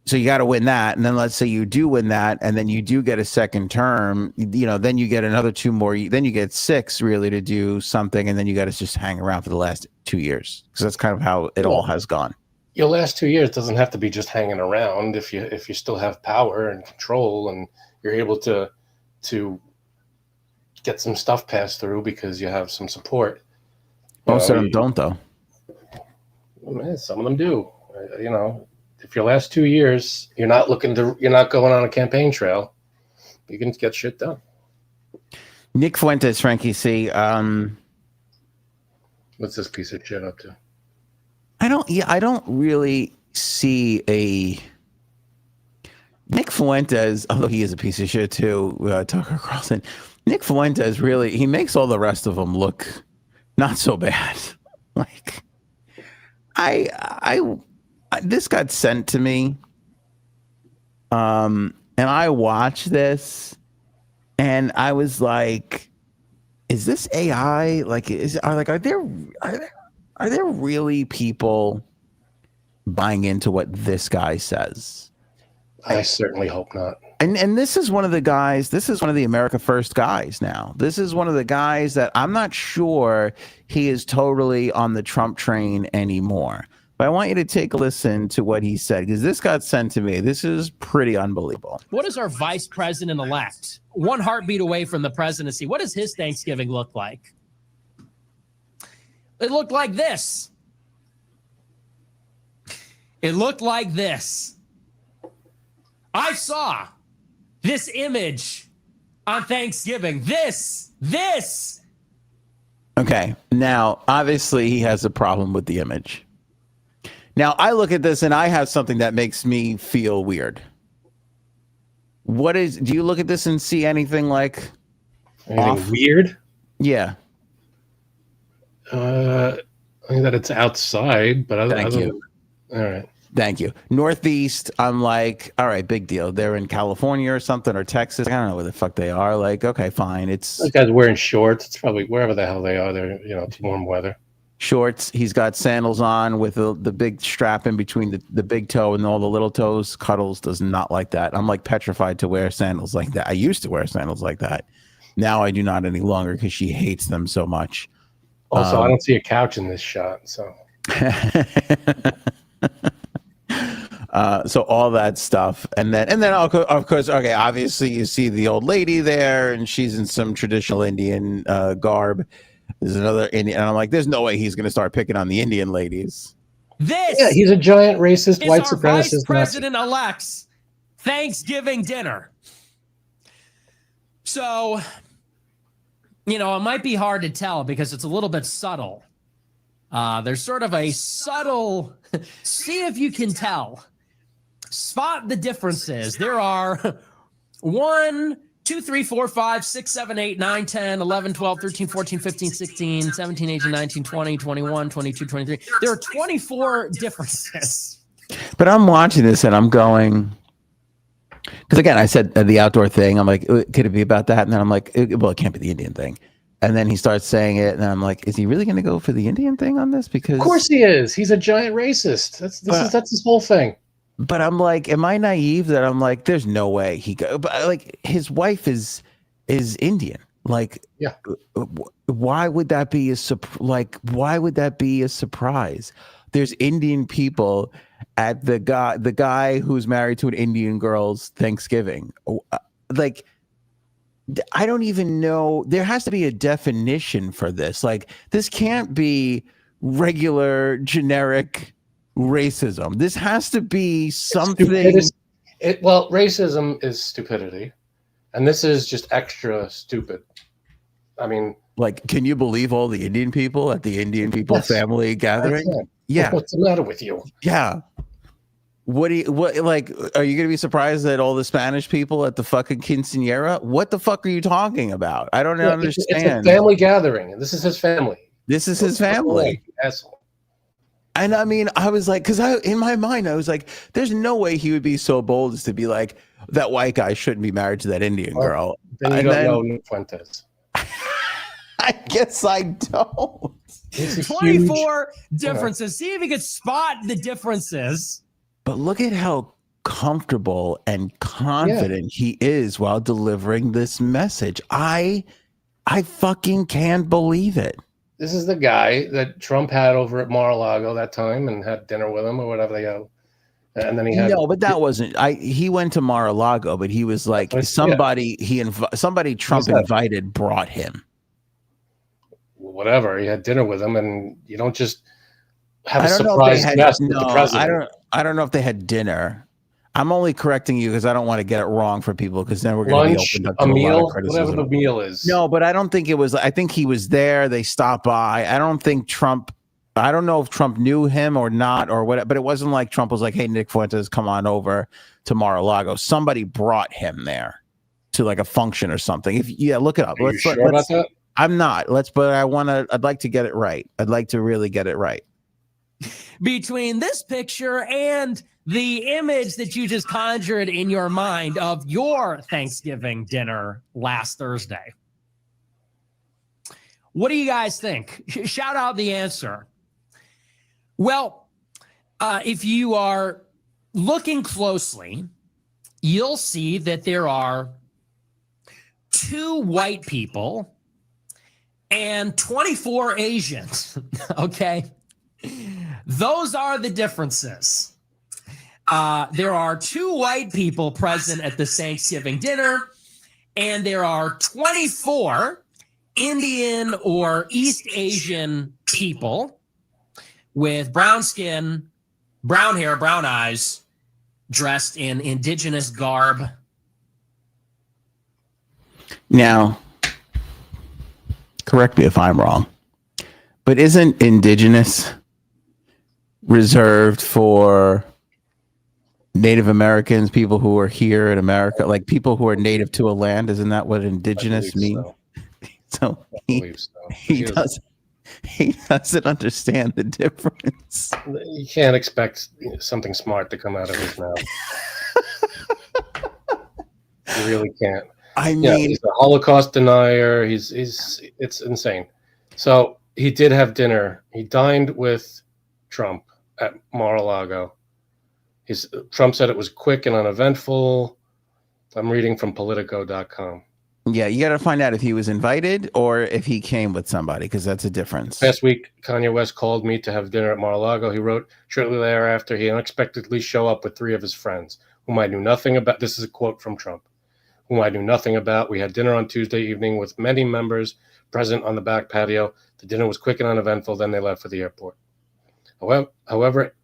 So you got to win that. And then let's say you do win that, and then you do get a second term, then you get another 2 more, then you get 6 really to do something. And then you got to just hang around for the last 2 years, because that's kind of how it all has gone. Your last 2 years doesn't have to be just hanging around if you still have power and control, and you're able to get some stuff passed through because you have some support. Most of them don't, though. Some of them do. If your last 2 years you're not going on a campaign trail, you can get shit done. Nick Fuentes, Frankie C. What's this piece of shit up to? I don't really see a Nick Fuentes, although he is a piece of shit too, Tucker Carlson. Nick Fuentes he makes all the rest of them look not so bad. Like, this got sent to me, and I watched this, and I was like, "Is this AI? Are there really people buying into what this guy says?" I certainly hope not. And this is one of the guys, this is one of the America First guys now. This is one of the guys that I'm not sure he is totally on the Trump train anymore. But I want you to take a listen to what he said, because this got sent to me. This is pretty unbelievable. What is our vice president-elect? One heartbeat away from the presidency. What does his Thanksgiving look like? It looked like this. It looked like this. I saw this image on Thanksgiving. This. Okay. Now, obviously, he has a problem with the image. Now, I look at this and I have something that makes me feel weird. Do you look at this and see anything like anything weird? Yeah. I think that it's outside, but Thank you. All right. Thank you. Northeast, I'm like, all right, big deal. They're in California or something, or Texas. I don't know where the fuck they are. Like, okay, fine. Those guys wearing shorts. It's probably wherever the hell they are. They're, it's warm weather. Shorts. He's got sandals on with the big strap in between the big toe and all the little toes. Cuddles does not like that. I'm like petrified to wear sandals like that. I used to wear sandals like that. Now I do not any longer, because she hates them so much. Also, I don't see a couch in this shot, so. So all that stuff, and then of course, okay, obviously you see the old lady there, and she's in some traditional Indian garb. There's another Indian, and I'm like, there's no way he's going to start picking on the Indian ladies. Yeah, he's a giant racist, white supremacist. Vice President-elect's Thanksgiving dinner. So, it might be hard to tell because it's a little bit subtle. There's sort of a subtle, see if you can tell. Spot the differences. There are 1, 2, 3, 4, 5, 6, 7, 8, 9, 10, 11, 12, 13, 14, 15, 16, 17, 18, 19, 20, 21, 22, 23. There are 24 differences. But I'm watching this and I'm going, because again, I said the outdoor thing. I'm like, could it be about that? And then I'm like, well, it can't be the Indian thing. And then he starts saying it, and I'm like, is he really going to go for the Indian thing on this? Because of course he is. He's a giant racist. That's his whole thing. But I'm like, am I naive that I'm like, there's no way he go? But like, his wife is Indian. Like, yeah. Why would that be why would that be a surprise? There's Indian people at the guy who's married to an Indian girl's Thanksgiving. Like, I don't even know. There has to be a definition for this. Like, this can't be regular generic racism. This has to be something. Well, racism is stupidity, and this is just extra stupid. I mean, like, can you believe all the Indian people at the Indian people family gathering? Yeah. What's the matter with you? Yeah. What are you gonna be surprised that all the Spanish people at the fucking quinceañera? What the fuck are you talking about? I don't understand. It's a family gathering, and this is his family. This is his family. Asshole. And I mean, I was like, because in my mind, I was like, there's no way he would be so bold as to be like, that white guy shouldn't be married to that Indian girl. Then you don't know Nick Fuentes. I guess I don't. 24 differences. See if you could spot the differences. But look at how comfortable and confident he is while delivering this message. I fucking can't believe it. This is the guy that Trump had over at Mar-a-Lago that time and had dinner with him or whatever they go. And then he had no, but that wasn't. He went to Mar-a-Lago, but he was like somebody Trump invited brought him. Whatever, he had dinner with him, and you don't just have a surprise guest with the president. I don't know if they had dinner. I'm only correcting you because I don't want to get it wrong for people, because then we're going to be opened up to a meal, whatever the meal is. No, but I don't think it was. I think he was there. They stopped by. I don't think Trump. I don't know if Trump knew him or not or what. But it wasn't like Trump was like, "Hey, Nick Fuentes, come on over to Mar-a-Lago." Somebody brought him there to like a function or something. Look it up. Are you sure about that? I'm not. But I'd like to get it right. I'd like to really get it right. Between this picture and the image that you just conjured in your mind of your Thanksgiving dinner last Thursday, what do you guys think? Shout out the answer. Well, if you are looking closely, you'll see that there are 2 white people and 24 Asians. Okay. Those are the differences. There are 2 white people present at this Thanksgiving dinner, and there are 24 Indian or East Asian people with brown skin, brown hair, brown eyes, dressed in indigenous garb. Now, correct me if I'm wrong, but isn't indigenous reserved for Native Americans, people who are here in America, like people who are native to a land? Isn't that what indigenous means? So he doesn't understand the difference. You can't expect something smart to come out of his mouth. You really can't. I mean, he's a Holocaust denier. It's insane. So he did have dinner. He dined with Trump at Mar-a-Lago. Trump said it was quick and uneventful. I'm reading from Politico.com. Yeah, you got to find out if he was invited or if he came with somebody, because that's a difference. Last week, Kanye West called me to have dinner at Mar-a-Lago. He wrote, shortly thereafter, he unexpectedly showed up with 3 of his friends, whom I knew nothing about. This is a quote from Trump. Whom I knew nothing about. We had dinner on Tuesday evening with many members present on the back patio. The dinner was quick and uneventful. Then they left for the airport. However,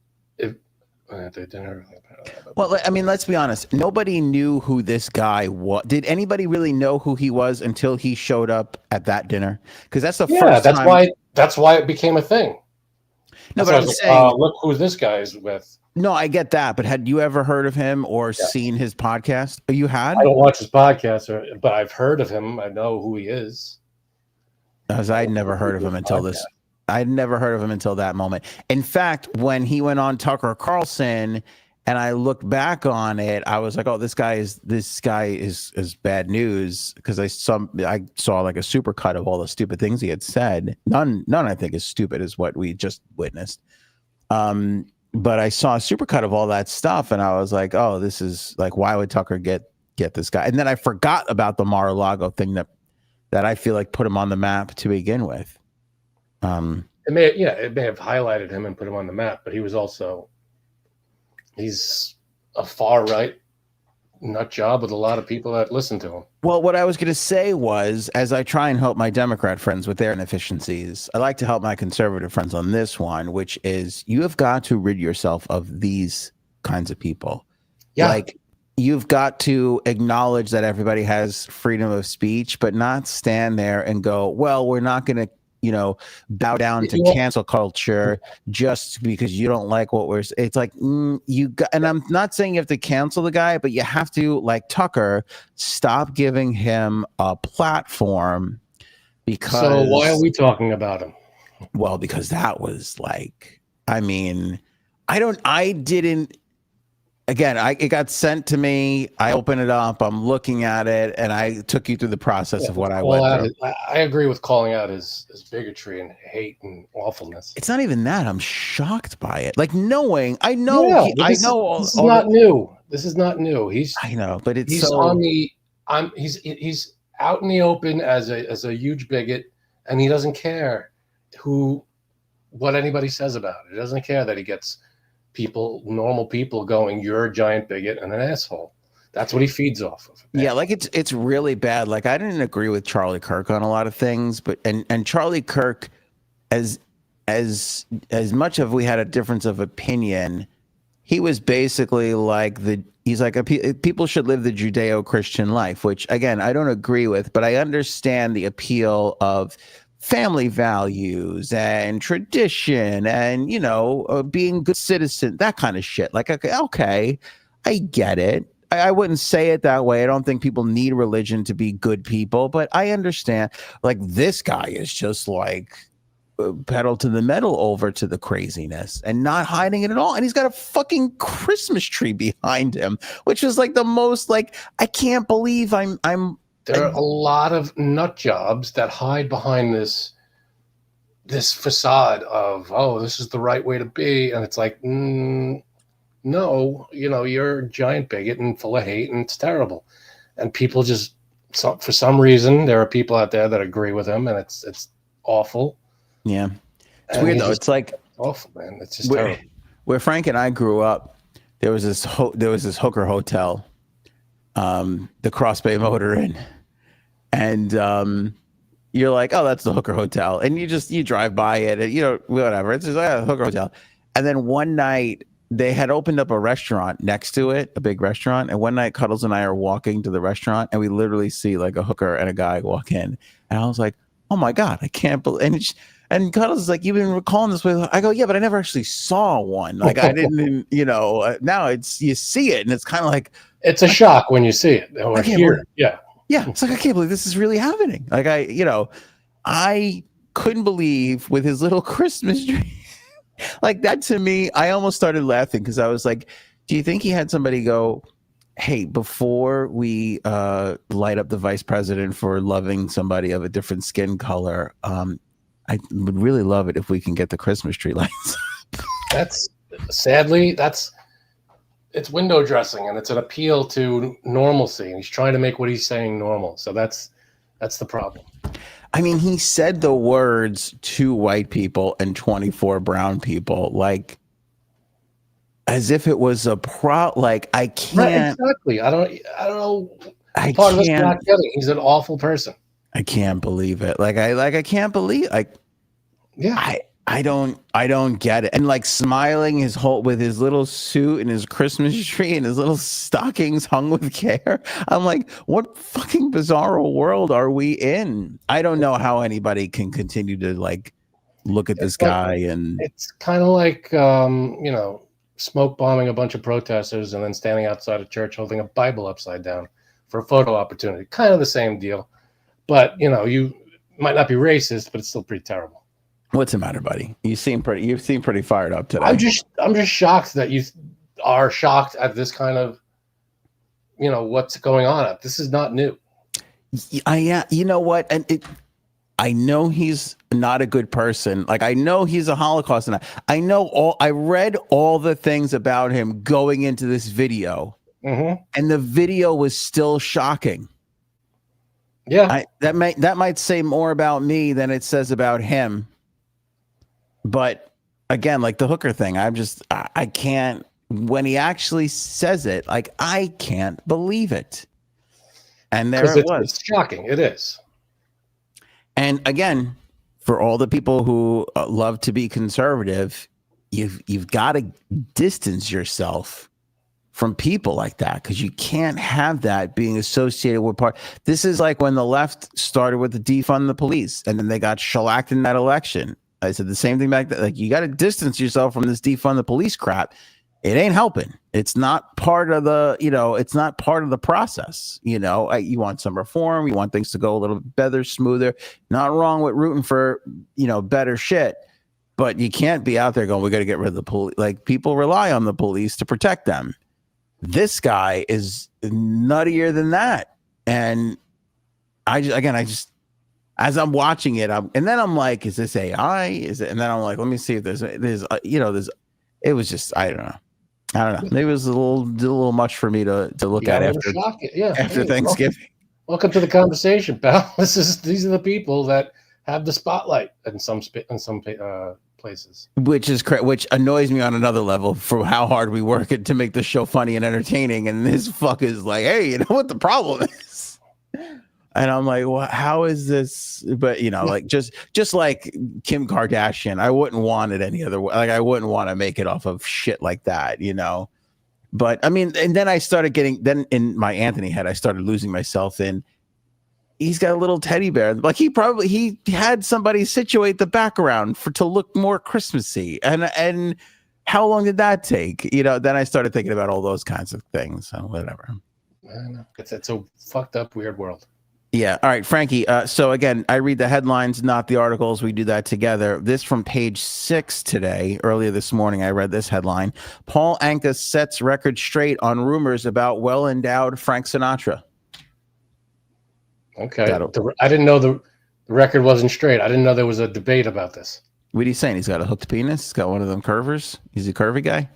well, I mean, let's be honest. Nobody knew who this guy was. Did anybody really know who he was until he showed up at that dinner? Because that's the first time. That's why it became a thing. No, but I'm saying, look who this guy is with. No, I get that, but had you ever heard of him or seen his podcast? Oh, you had? I don't watch his podcast, but I've heard of him. I know who he is. Because I'd never heard of him until this. I'd never heard of him until that moment. In fact, when he went on Tucker Carlson and I looked back on it, I was like, oh, this guy is bad news, because I saw like a supercut of all the stupid things he had said. None I think is stupid as what we just witnessed. But I saw a supercut of all that stuff and I was like, oh, this is like, why would Tucker get this guy? And then I forgot about the Mar-a-Lago thing that I feel like put him on the map to begin with. It may have highlighted him and put him on the map, but he's a far right nut job with a lot of people that listen to him. Well, what I was going to say was, as I try and help my Democrat friends with their inefficiencies, I like to help my conservative friends on this one, which is you have got to rid yourself of these kinds of people. Yeah. Like, you've got to acknowledge that everybody has freedom of speech, but not stand there and go, well, we're not going to, bow down to cancel culture just because you don't like what we're saying. It's like, and I'm not saying you have to cancel the guy, but you have to, like Tucker, stop giving him a platform. Because so why are we talking about him? Well, because that was like, it got sent to me. I open it up. I'm looking at it, and I took you through the process of what I went through. I agree with calling out his bigotry and hate and awfulness. It's not even that. I'm shocked by it. Like I know. Yeah, this is not new. This is not new. I know, but he's out in the open as a huge bigot, and he doesn't care what anybody says about it. He doesn't care that he gets normal people going, you're a giant bigot and an asshole. That's what he feeds off of. Yeah, like it's really bad. Like, I didn't agree with Charlie Kirk on a lot of things, but and Charlie Kirk, as much of we had a difference of opinion, he was basically like people should live the Judeo-Christian life, which again I don't agree with, but I understand the appeal of family values and tradition and, being a good citizen, that kind of shit. Like, okay, I get it. I wouldn't say it that way. I don't think people need religion to be good people, but I understand. Like, this guy is just like pedal to the metal over to the craziness and not hiding it at all. And he's got a fucking Christmas tree behind him, which is like the most, like, I can't believe there are a lot of nut jobs that hide behind this facade of, oh, this is the right way to be. And it's like, no, you're a giant bigot and full of hate, and it's terrible. And people just, for some reason, there are people out there that agree with him, and it's awful. Yeah. It's weird, though. It's like awful, man. It's just terrible. Where Frank and I grew up, there was this hooker hotel, the Cross Bay Motor Inn, and you're like, oh, that's the hooker hotel, and you drive by it, and whatever, it's just a hooker hotel. And then one night they had opened up a restaurant next to it, a big restaurant, and one night Cuddles and I are walking to the restaurant, and we literally see like a hooker and a guy walk in, and I was like, oh my god, I can't believe. And Cuddles is like, you've been recalling this way. I go, yeah, but I never actually saw one. Like, I didn't, now you see it, and it's kind of like, it's a shock when you see it or hear it. Yeah. Yeah. It's like, I can't believe this is really happening. Like, I couldn't believe with his little Christmas tree. Like, that to me, I almost started laughing because I was like, do you think he had somebody go, hey, before we light up the vice president for loving somebody of a different skin color, I would really love it if we can get the Christmas tree lights. It's window dressing, and it's an appeal to normalcy, and he's trying to make what he's saying normal. So that's the problem. I mean, he said the words 2 white people and 24 brown people, like, as if it was a like, I can't. Right, exactly. I don't know. Part of this not getting. He's an awful person. I can't believe it. I can't believe, yeah. I don't get it. And like smiling with his little suit and his Christmas tree and his little stockings hung with care. I'm like, what fucking bizarro world are we in? I don't know how anybody can continue to like look at this guy. And it's kind of like, smoke bombing a bunch of protesters and then standing outside a church holding a Bible upside down for a photo opportunity. Kind of the same deal. But, you might not be racist, but it's still pretty terrible. What's the matter, buddy? You seem pretty fired up today. I'm just shocked that you are shocked at this kind of, what's going on. This is not new. Yeah, you know what? And I know he's not a good person. Like, I know he's a Holocaust, and I read all the things about him going into this video, and the video was still shocking. Yeah, that might say more about me than it says about him. But again, like the hooker thing, I can't. When he actually says it, like, I can't believe it. And there it was. It's shocking. It is. And again, for all the people who love to be conservative, you've got to distance yourself from people like that, because you can't have that being associated with part. This is like when the left started with the defund the police, and then they got shellacked in that election. I said the same thing back then. Like, you got to distance yourself from this defund the police crap. It ain't helping. It's not part of the, it's not part of the process. You want some reform. You want things to go a little better, smoother. Not wrong with rooting for, better shit. But you can't be out there going, we got to get rid of the police. Like, people rely on the police to protect them. This guy is nuttier than that. And I just, as I'm watching it, and then I'm like, is this AI? Is it? And then I'm like, let me see if there's, it was just, I don't know. Maybe it was a little much for me to look at after Thanksgiving. Welcome to the conversation, pal. These are the people that have the spotlight in some places, which annoys me on another level for how hard we work to make the show funny and entertaining. And this fuck is like, hey, you know what the problem is? And I'm like, well, how is this? But like just like Kim Kardashian, I wouldn't want it any other way. Like, I wouldn't want to make it off of shit like that, But I mean, and then I started then in my Anthony head, I started losing myself in. He's got a little teddy bear. Like, he had somebody situate the background to look more Christmassy. And how long did that take? Then I started thinking about all those kinds of things. So whatever. I know. It's a fucked up, weird world. Yeah. All right, Frankie. So again, I read the headlines, not the articles. We do that together. This from page 6 today. Earlier this morning, I read this headline. Paul Anka sets record straight on rumors about well-endowed Frank Sinatra. Okay. I didn't know the record wasn't straight. I didn't know there was a debate about this. What are you saying? He's got a hooked penis? He's got one of them curvers? He's a curvy guy?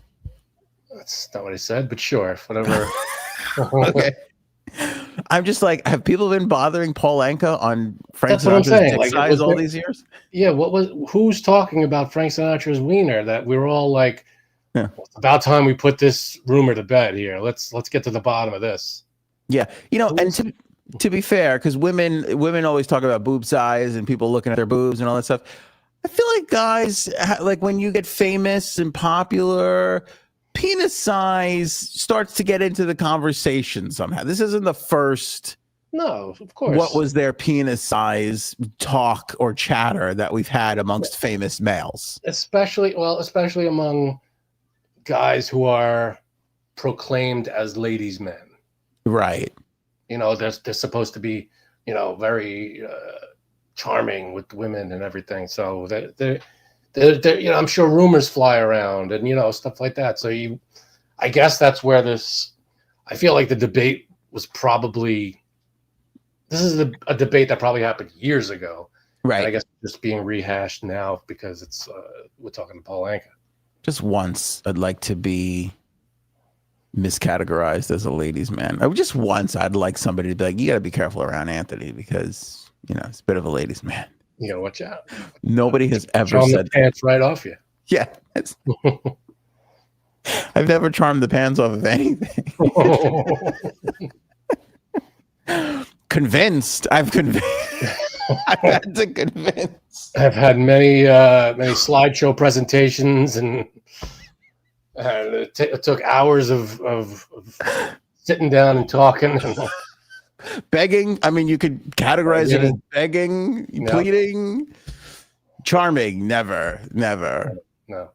That's not what he said, but sure. Whatever. Okay. I'm just like, have people been bothering Paul Anka on Frank Sinatra's dick size all these years? Yeah, who's talking about Frank Sinatra's wiener that we were all like, it's about time we put this rumor to bed here. Let's get to the bottom of this. Yeah, and to be fair, because women always talk about boob size and people looking at their boobs and all that stuff. I feel like guys, like when you get famous and popular, penis size starts to get into the conversation somehow. This isn't the first. No, of course. What was their penis size talk or chatter that we've had amongst famous males? Especially among guys who are proclaimed as ladies' men. Right. They're supposed to be, very charming with women and everything. So they're I'm sure rumors fly around and, stuff like that. So I guess that's where I feel like the debate was probably, this is a debate that probably happened years ago. Right. And I guess it's just being rehashed now because it's, we're talking to Paul Anka. Just once I'd like to be miscategorized as a ladies' man. Just once I'd like somebody to be like, you got to be careful around Anthony because, it's a bit of a ladies' man. You gotta watch out. Nobody has ever said the pants right off you. Yeah. I've never charmed the pants off of anything. Convinced. I've had to convince. I've had many slideshow presentations and it took hours of sitting down and talking. Begging. I mean, you could categorize it as begging, pleading, charming. Never. No.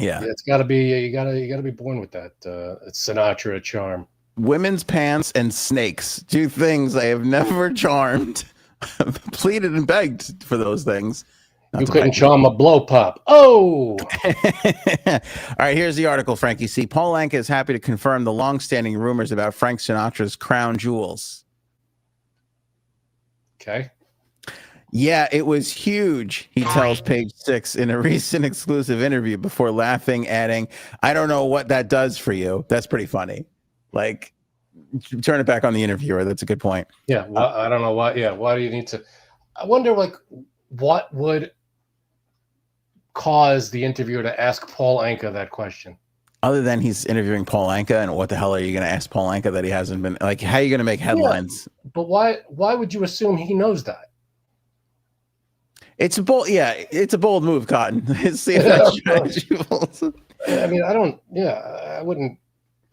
Yeah. It's got to be you got to be born with that. It's Sinatra charm. Women's pants and snakes, two things I have never charmed. Pleaded and begged for those things. You couldn't charm a blow pop. Oh! All right, here's the article, Frankie C. Paul Anka is happy to confirm the long-standing rumors about Frank Sinatra's crown jewels. Okay. Yeah, it was huge, he tells Page Six in a recent exclusive interview before laughing, adding, I don't know what that does for you. That's pretty funny. Like, turn it back on the interviewer. That's a good point. Yeah, well, I don't know why. Yeah, why do you need to? I wonder, like, what would cause the interviewer to ask Paul Anka that question? Other than he's interviewing Paul Anka, and what the hell are you going to ask Paul Anka that he hasn't been? Like, how are you going to make headlines? Yeah, but why would you assume he knows that? It's a bold, it's a bold move, Cotton. See if that's I mean, I wouldn't.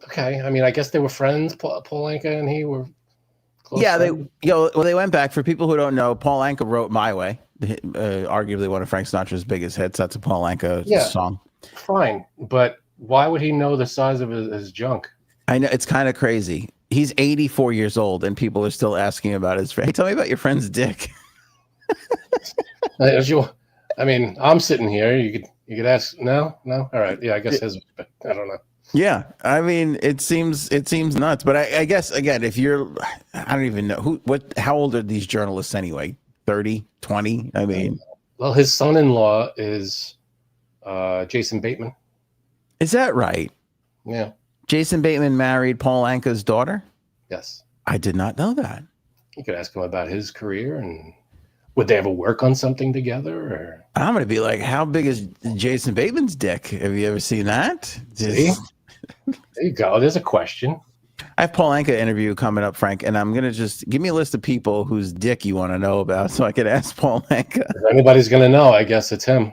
Okay, I mean, I guess they were friends. Paul Anka and he were close friends. They went back. For people who don't know, Paul Anka wrote "My Way," arguably one of Frank Sinatra's biggest hits. That's a Paul Anka song. Fine, but why would he know the size of his junk? I know, it's kind of crazy. He's 84 years old, and people are still asking about his friend. Hey, tell me about your friend's dick. I mean, I'm sitting here. You could ask. No. All right. Yeah, I guess his. I don't know. Yeah, I mean, it seems nuts, but I guess again, if you're, I don't even know how old are these journalists anyway? 30, 20? I mean, well, his son-in-law is Jason Bateman. Is that right? Yeah. Jason Bateman married Paul Anka's daughter? Yes. I did not know that. You could ask him about his career and would they ever work on something together? Or I'm going to be like, how big is Jason Bateman's dick? Have you ever seen that? See? There you go. There's a question. I have Paul Anka interview coming up, Frank, and I'm going to just give me a list of people whose dick you want to know about so I could ask Paul Anka. If anybody's going to know, I guess it's him.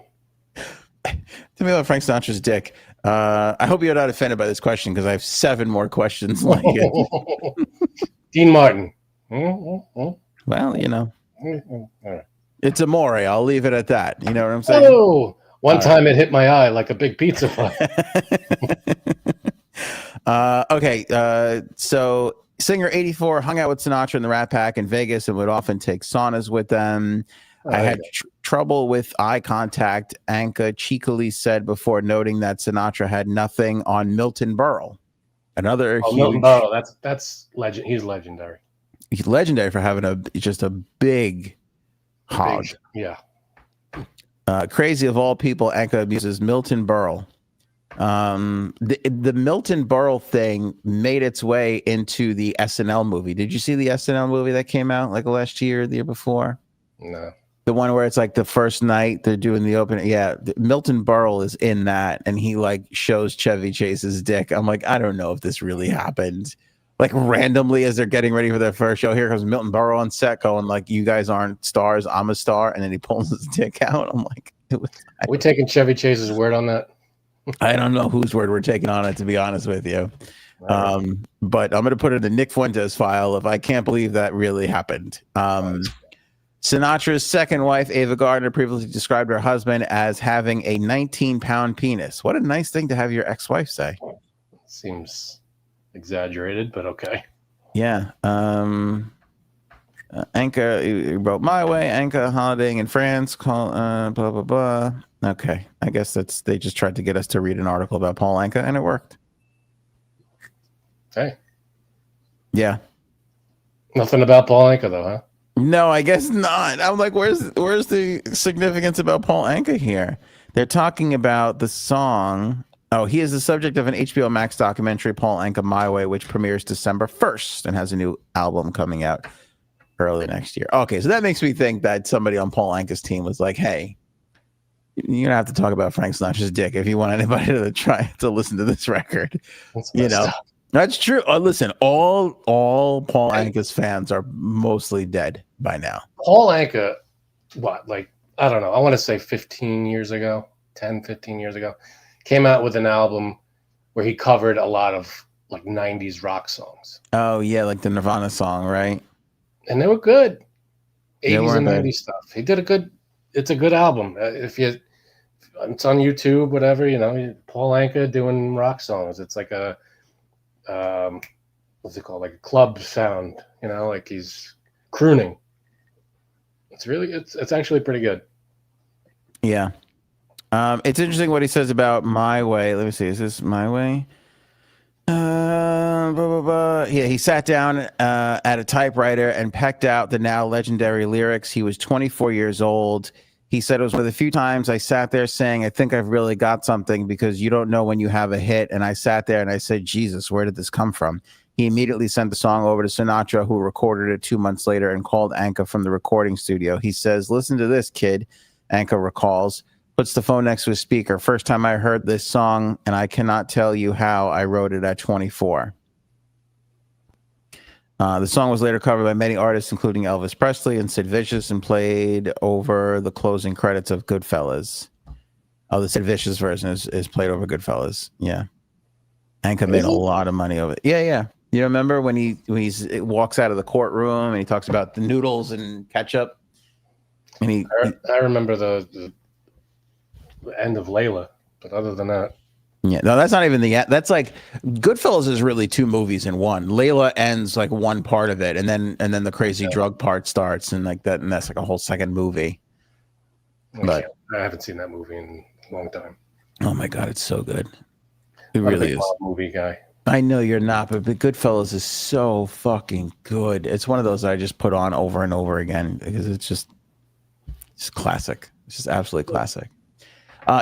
Tell me about Frank Sinatra's dick. I hope you're not offended by this question because I have 7 more questions like it. Dean Martin. Well, you know, All right. it's amore. I'll leave it at that. You know what I'm saying? Oh, one time it hit my eye like a big pizza pie. Okay. So singer 84 hung out with Sinatra and the Rat Pack in Vegas and would often take saunas with them. I had trouble with eye contact, Anka cheekily said before noting that Sinatra had nothing on Milton Berle. Another huge... Milton Berle, that's legend. He's legendary. He's legendary for having just a big hog. Yeah. Crazy of all people, Anka abuses Milton Berle. The Milton Berle thing made its way into the SNL movie. Did you see the SNL movie that came out like last year or the year before? No. The one where it's like the first night they're doing the opening. Yeah, Milton Berle is in that, and he like shows Chevy Chase's dick. I'm like, I don't know if this really happened. Like randomly as they're getting ready for their first show, here comes Milton Berle on set going like, you guys aren't stars, I'm a star. And then he pulls his dick out. I'm like, are we taking Chevy Chase's word on that? I don't know whose word we're taking on it, to be honest with you. But I'm going to put it in the Nick Fuentes file if I can't believe that really happened. Sinatra's second wife, Ava Gardner, previously described her husband as having a 19-pound penis. What a nice thing to have your ex-wife say. Seems exaggerated, but okay. Yeah. Anka wrote My Way. Anka holidaying in France. Blah, blah, blah. Okay. I guess they just tried to get us to read an article about Paul Anka, and it worked. Hey. Yeah. Nothing about Paul Anka, though, huh? No, I guess not. I'm like, where's the significance about Paul Anka here? They're talking about the song. Oh, he is the subject of an HBO Max documentary, Paul Anka My Way, which premieres December 1st and has a new album coming out early next year. Okay, so that makes me think that somebody on Paul Anka's team was like, hey, you're going to have to talk about Frank Sinatra's dick if you want anybody to try to listen to this record. You know? That's true. Listen, all Paul Anka's fans are mostly dead by now. Paul Anka, what, like, I don't know, I want to say 15 years ago, came out with an album where he covered a lot of like 90s rock songs. Oh, yeah, like the Nirvana song, right? And they were good. 80s and 90s stuff. He did it's a good album. If you it's on YouTube, whatever, Paul Anka doing rock songs. It's like a what's it called? Like a club sound, like he's crooning. It's actually pretty good. Yeah. It's interesting what he says about My Way. Let me see. Is this My Way? Yeah, he sat down at a typewriter and pecked out the now legendary lyrics. He was 24 years old. He said it was one of the few times I sat there saying, I think I've really got something, because you don't know when you have a hit. And I sat there and I said, Jesus, where did this come from? He immediately sent the song over to Sinatra, who recorded it 2 months later and called Anka from the recording studio. He says, listen to this, kid. Anka recalls, puts the phone next to his speaker. First time I heard this song, and I cannot tell you how I wrote it at 24. The song was later covered by many artists, including Elvis Presley and Sid Vicious, and played over the closing credits of Goodfellas. Oh, the Sid Vicious version is played over Goodfellas. Yeah. Anka made a lot of money over it. Yeah. You remember when he walks out of the courtroom and he talks about the noodles and ketchup? And I remember the end of Layla, but other than that. Yeah, no, that's not even the end. That's like Goodfellas is really two movies in one. Layla ends like one part of it, and then the crazy drug part starts, and that's like a whole second movie. But I haven't seen that movie in a long time. Oh my God, it's so good. It really is. Movie guy. I know you're not, but Goodfellas is so fucking good. It's one of those I just put on over and over again because it's classic. It's just absolutely classic.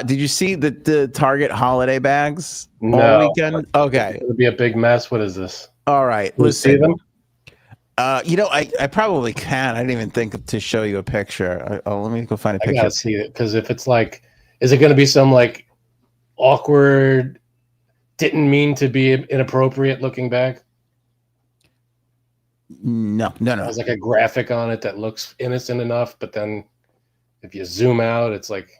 Did you see the Target holiday bags all weekend? Okay. It would be a big mess. What is this? All right. Let's see them. I probably can. I didn't even think to show you a picture. Let me go find a picture. I gotta see it, because if it's like, is it going to be some like awkward, didn't mean to be inappropriate looking bag? No. There's like a graphic on it that looks innocent enough, but then if you zoom out, it's like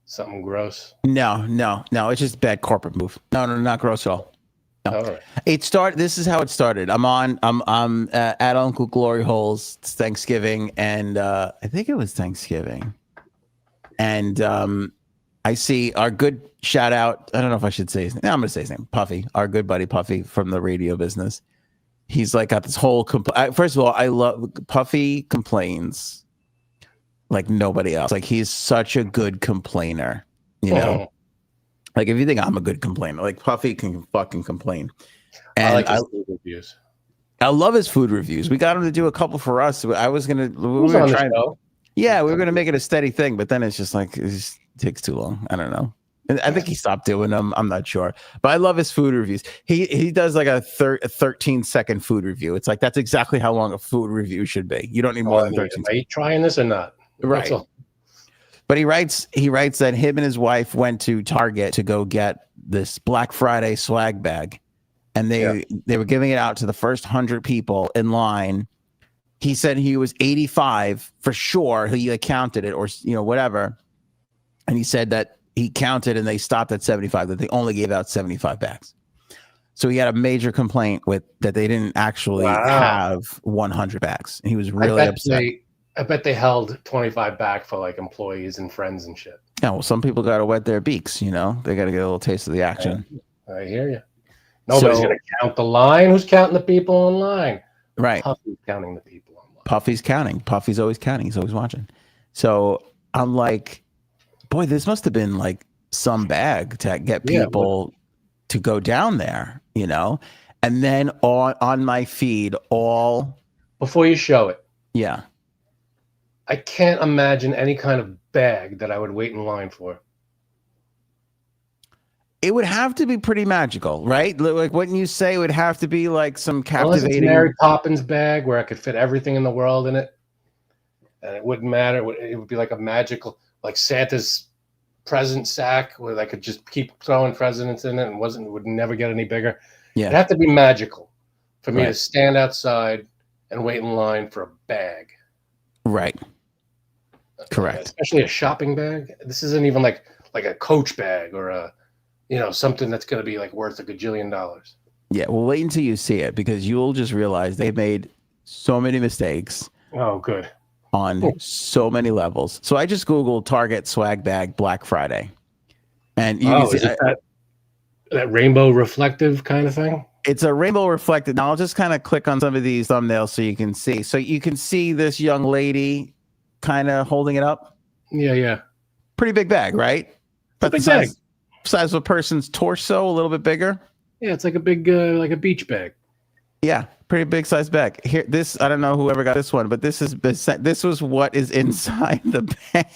something gross. No. It's just a bad corporate move. No, not gross at all. No. All right. This is how it started. I'm at Uncle Glory Hole's. It's Thanksgiving, and I think it was Thanksgiving. And I see our good shout out. I don't know if I should say his name. No, I'm going to say his name. Puffy, our good buddy Puffy from the radio business. He's like got this whole. First of all, I love Puffy complains like nobody else. Like he's such a good complainer, Like if you think I'm a good complainer, like Puffy can fucking complain. And I like his food reviews. I love his food reviews. We got him to do a couple for us. We were trying. Yeah, we were gonna make it a steady thing, but then it's just like it just takes too long. I don't know. And I think he stopped doing them. I'm not sure, but I love his food reviews. He does like a 13-second food review. It's like that's exactly how long a food review should be. You don't need more than 13. Are you trying this or not? Right. But he writes that him and his wife went to Target to go get this Black Friday swag bag, and they were giving it out to the first 100 people in line. He said he was 85 for sure. He counted it or whatever, and he said that he counted and they stopped at 75. That they only gave out 75 bags. So he had a major complaint with that they didn't actually have 100 bags. And he was really upset. I bet they held 25 back for like employees and friends and shit. Yeah, well, some people got to wet their beaks, They got to get a little taste of the action. I hear you. Nobody's going to count the line. Who's counting the people online? Right. Puffy's counting the people online. Puffy's counting. Puffy's always counting. He's always watching. So I'm like, boy, this must have been like some bag to get people to go down there, And then on my feed, before you show it. Yeah. I can't imagine any kind of bag that I would wait in line for. It would have to be pretty magical, right? Like, wouldn't you say it would have to be like some captivating... Unless it's Mary Poppins bag where I could fit everything in the world in it. And it wouldn't matter. It would be like a magical, like Santa's present sack where I could just keep throwing presents in it and would never get any bigger. Yeah. It'd have to be magical for me to stand outside and wait in line for a bag. Right. Correct. Especially a shopping bag. This isn't even like a Coach bag or a something that's going to be like worth $1 gajillion. Yeah, well, wait until you see it because you'll just realize they've made so many mistakes. Oh, good. on so many levels. So I just Googled Target swag bag Black Friday. And you can see is it that rainbow reflective kind of thing? it's a rainbow reflected. Now I'll just kind of click on some of these thumbnails so you can see. So you can see this young lady kind of holding it up. Yeah. Pretty big bag, right? But the big bag. size of a person's torso, a little bit bigger. Yeah, it's like a big, like a beach bag. Yeah, pretty big size bag. Here, this I don't know whoever got this one, but this was what is inside the bag.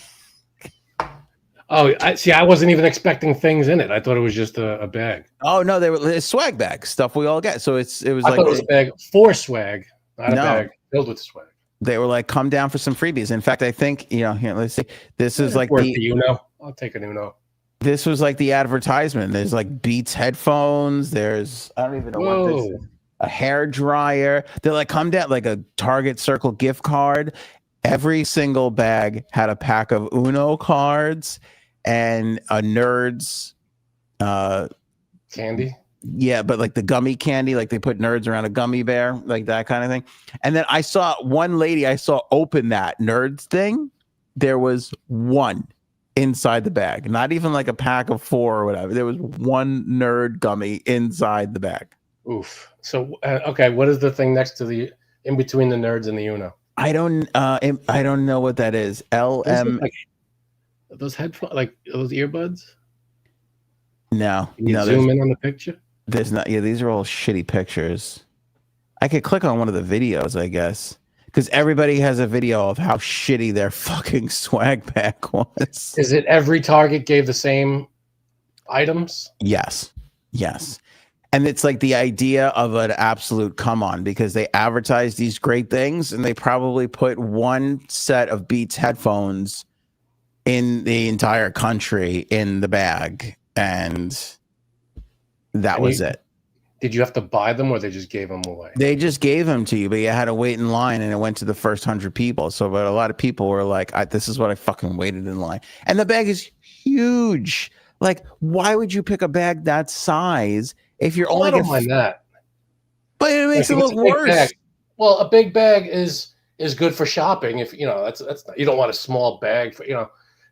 Oh, I wasn't even expecting things in it. I thought it was just a bag. Oh no, they were swag bags, stuff we all get. So it was I like thought it was a bag for swag, not a bag filled with swag. They were like, come down for some freebies. In fact, I think here, let's see. This is like the Uno. I'll take an Uno. This was like the advertisement. There's like Beats headphones. There's I don't even know what this is. A hair dryer. They're like, come down, like a Target Circle gift card. Every single bag had a pack of Uno cards and a Nerds candy. Yeah, but like the gummy candy, like they put Nerds around a gummy bear, like that kind of thing. And then I saw one lady open that Nerds thing. There was one inside the bag, not even like a pack of 4 or whatever. There was one Nerd gummy inside the bag. Oof. So okay, what is the thing next to the in between the Nerds and the Uno? I don't know what that is. LM. Those headphones, like those earbuds. No, zoom in on the picture. There's not. Yeah, these are all shitty pictures. I could click on one of the videos, I guess, because everybody has a video of how shitty their fucking swag bag was. Is it every Target gave the same items? Yes. And it's like the idea of an absolute come on, because they advertise these great things and they probably put one set of Beats headphones in the entire country in the bag. And that was it. Did you have to buy them or they just gave them away? They just gave them to you, but you had to wait in line and it went to the first 100 people. So, but a lot of people were like, this is what I fucking waited in line. And the bag is huge. Like, why would you pick a bag that size if you're only I don't mind that. But it makes it look worse. Bag. Well, a big bag is good for shopping. If that's not, you don't want a small bag for,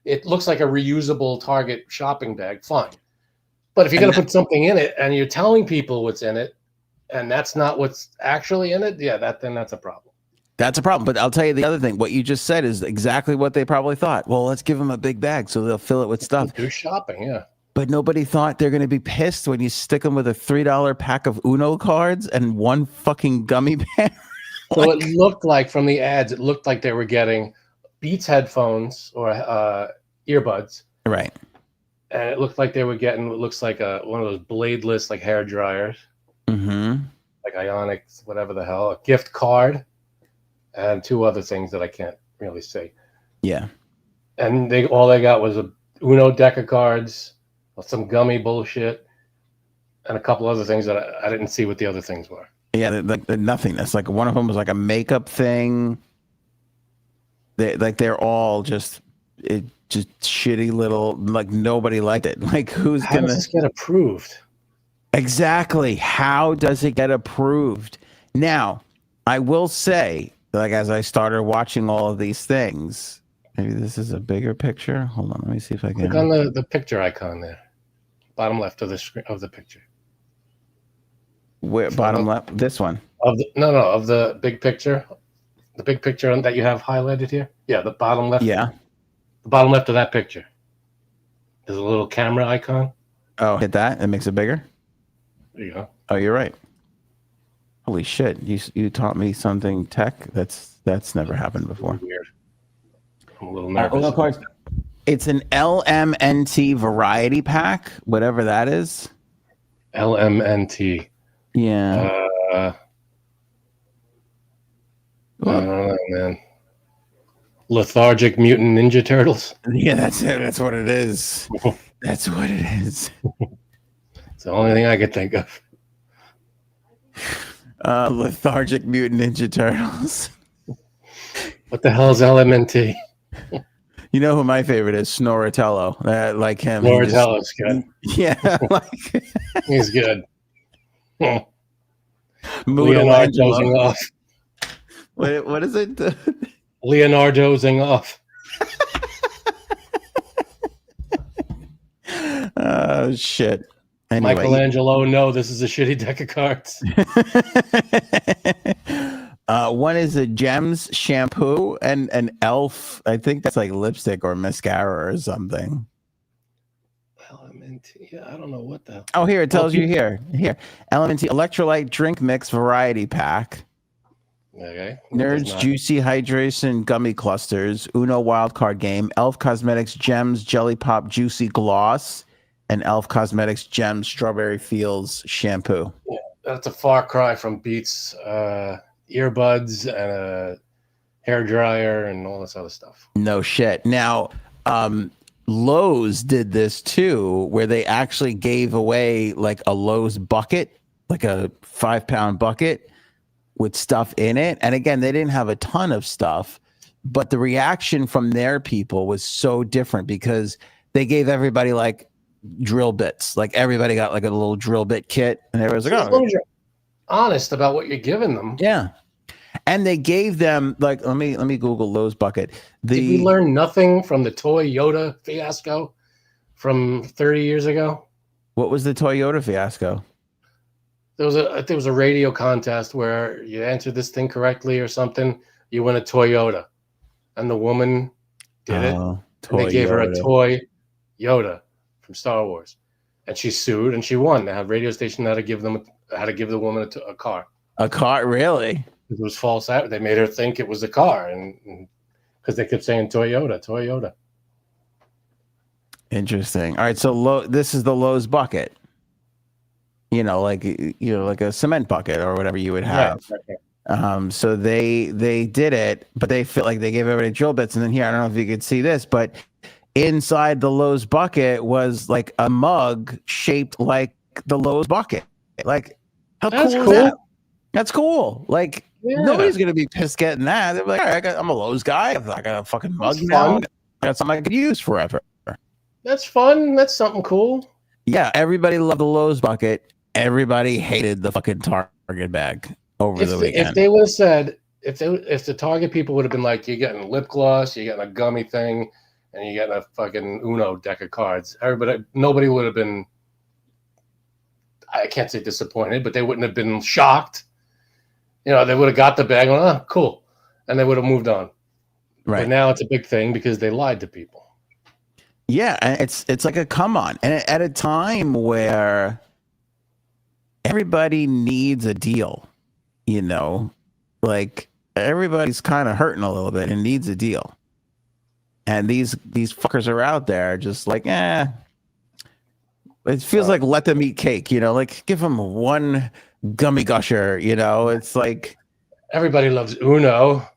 it looks like a reusable Target shopping bag, fine. But if you're going to put something in it and you're telling people what's in it and that's not what's actually in it, then that's a problem. That's a problem. But I'll tell you the other thing. What you just said is exactly what they probably thought. Well, let's give them a big bag so they'll fill it with stuff. Do shopping, yeah. But nobody thought they're going to be pissed when you stick them with a $3 pack of Uno cards and one fucking gummy bear. So it looked like from the ads, it looked like they were getting Beats headphones or earbuds. Right. And it looked like they were getting what looks like one of those bladeless like hair dryers. Mm-hmm. Like Ionics, whatever the hell. A gift card. And 2 other things that I can't really see. Yeah. And all they got was a Uno deck of cards, some gummy bullshit, and a couple other things that I didn't see what the other things were. Yeah, the nothingness. Like one of them was like a makeup thing. They're all just shitty little, like nobody liked it. Like How does this get approved? Exactly. How does it get approved? Now, I will say, like as I started watching all of these things, maybe this is a bigger picture. Hold on, let me see if I can. Click on the picture icon there, bottom left of the screen of the picture. Where bottom left? This one. Of the big picture, the big picture that you have highlighted here. Yeah, the bottom left. Yeah. The bottom left of that picture. There's a little camera icon. Oh, hit that. It makes it bigger. There you go. Oh, you're right. Holy shit! You taught me something tech that's never happened before. Weird. I'm a little nervous. It's an LMNT variety pack, whatever that is. LMNT. Yeah. I don't know, man. Lethargic Mutant Ninja Turtles. Yeah, that's it. That's what it is. That's what it is. It's the only thing I could think of. Lethargic Mutant Ninja Turtles. What the hell is LMNT? You know who my favorite is? Snoratello. Like him. Snoratello's good. Yeah, like he's good. Leonardo's off. What is it? Leonardoing off. Oh shit. Anyway. Michelangelo, no, this is a shitty deck of cards. One is a Gems shampoo and an Elf. I think that's like lipstick or mascara or something. Yeah, I don't know what the. Oh, here it tells you here. Elementy electrolyte drink mix variety pack. Okay. Nerds juicy hydration gummy clusters. Uno wildcard game. Elf Cosmetics Gems jelly pop juicy gloss. And Elf Cosmetics Gems Strawberry Fields shampoo. Yeah, that's a far cry from Beats earbuds and a hair dryer and all this other stuff. No shit. Now, Lowe's did this too, where they actually gave away like a Lowe's bucket, like a 5-pound bucket with stuff in it. And again, they didn't have a ton of stuff, but the reaction from their people was so different because they gave everybody like drill bits. Like everybody got like a little drill bit kit, and everybody's like, "Oh, you're honest about what you're giving them." Yeah, and they gave them like, let me Google Lowe's bucket. Did we learn nothing from the Toyota fiasco from 30 years ago? What was the Toyota fiasco? There was a radio contest where you answered this thing correctly or something, you win a Toyota, and the woman did it. And they gave her a toy Yoda from Star Wars, and she sued and she won. The radio station had to give the woman a car. A car, really? It was false. They made her think it was a car, and because they kept saying Toyota. Interesting. All right, so this is the Lowe's bucket. Like a cement bucket or whatever you would have. Right. So they did it, but they feel like they gave everybody drill bits, and then here, I don't know if you could see this, but inside the Lowe's bucket was like a mug shaped like the Lowe's bucket. Like, how cool is that? That's cool. Like, nobody's gonna be pissed getting that. They're like, all right, I'm a Lowe's guy. I got a fucking mug now. I got something I could use forever. That's fun. That's something cool. Yeah, everybody loved the Lowe's bucket. Everybody hated the fucking Target bag over the weekend. If they would have said, if the Target people would have been like, you're getting lip gloss, you're getting a gummy thing, and you're getting a fucking Uno deck of cards, nobody would have been, I can't say disappointed, but they wouldn't have been shocked. They would have got the bag and, oh, cool. And they would have moved on. Right. But now it's a big thing because they lied to people. Yeah, and it's like a come on. And at a time where everybody needs a deal, like everybody's kind of hurting a little bit and needs a deal. And these fuckers are out there just like, it feels like let them eat cake, like give them one gummy gusher, it's like everybody loves Uno.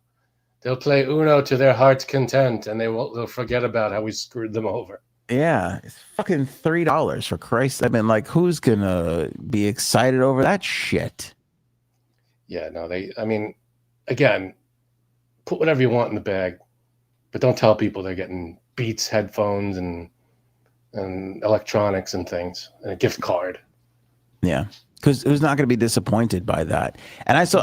They'll play Uno to their heart's content, and they'll forget about how we screwed them over. Yeah, it's fucking $3 for Christ. I mean, like, who's gonna be excited over that shit? Yeah, no, again, put whatever you want in the bag, but don't tell people they're getting Beats headphones and electronics and things and a gift card. Yeah. Because who's not going to be disappointed by that? And I saw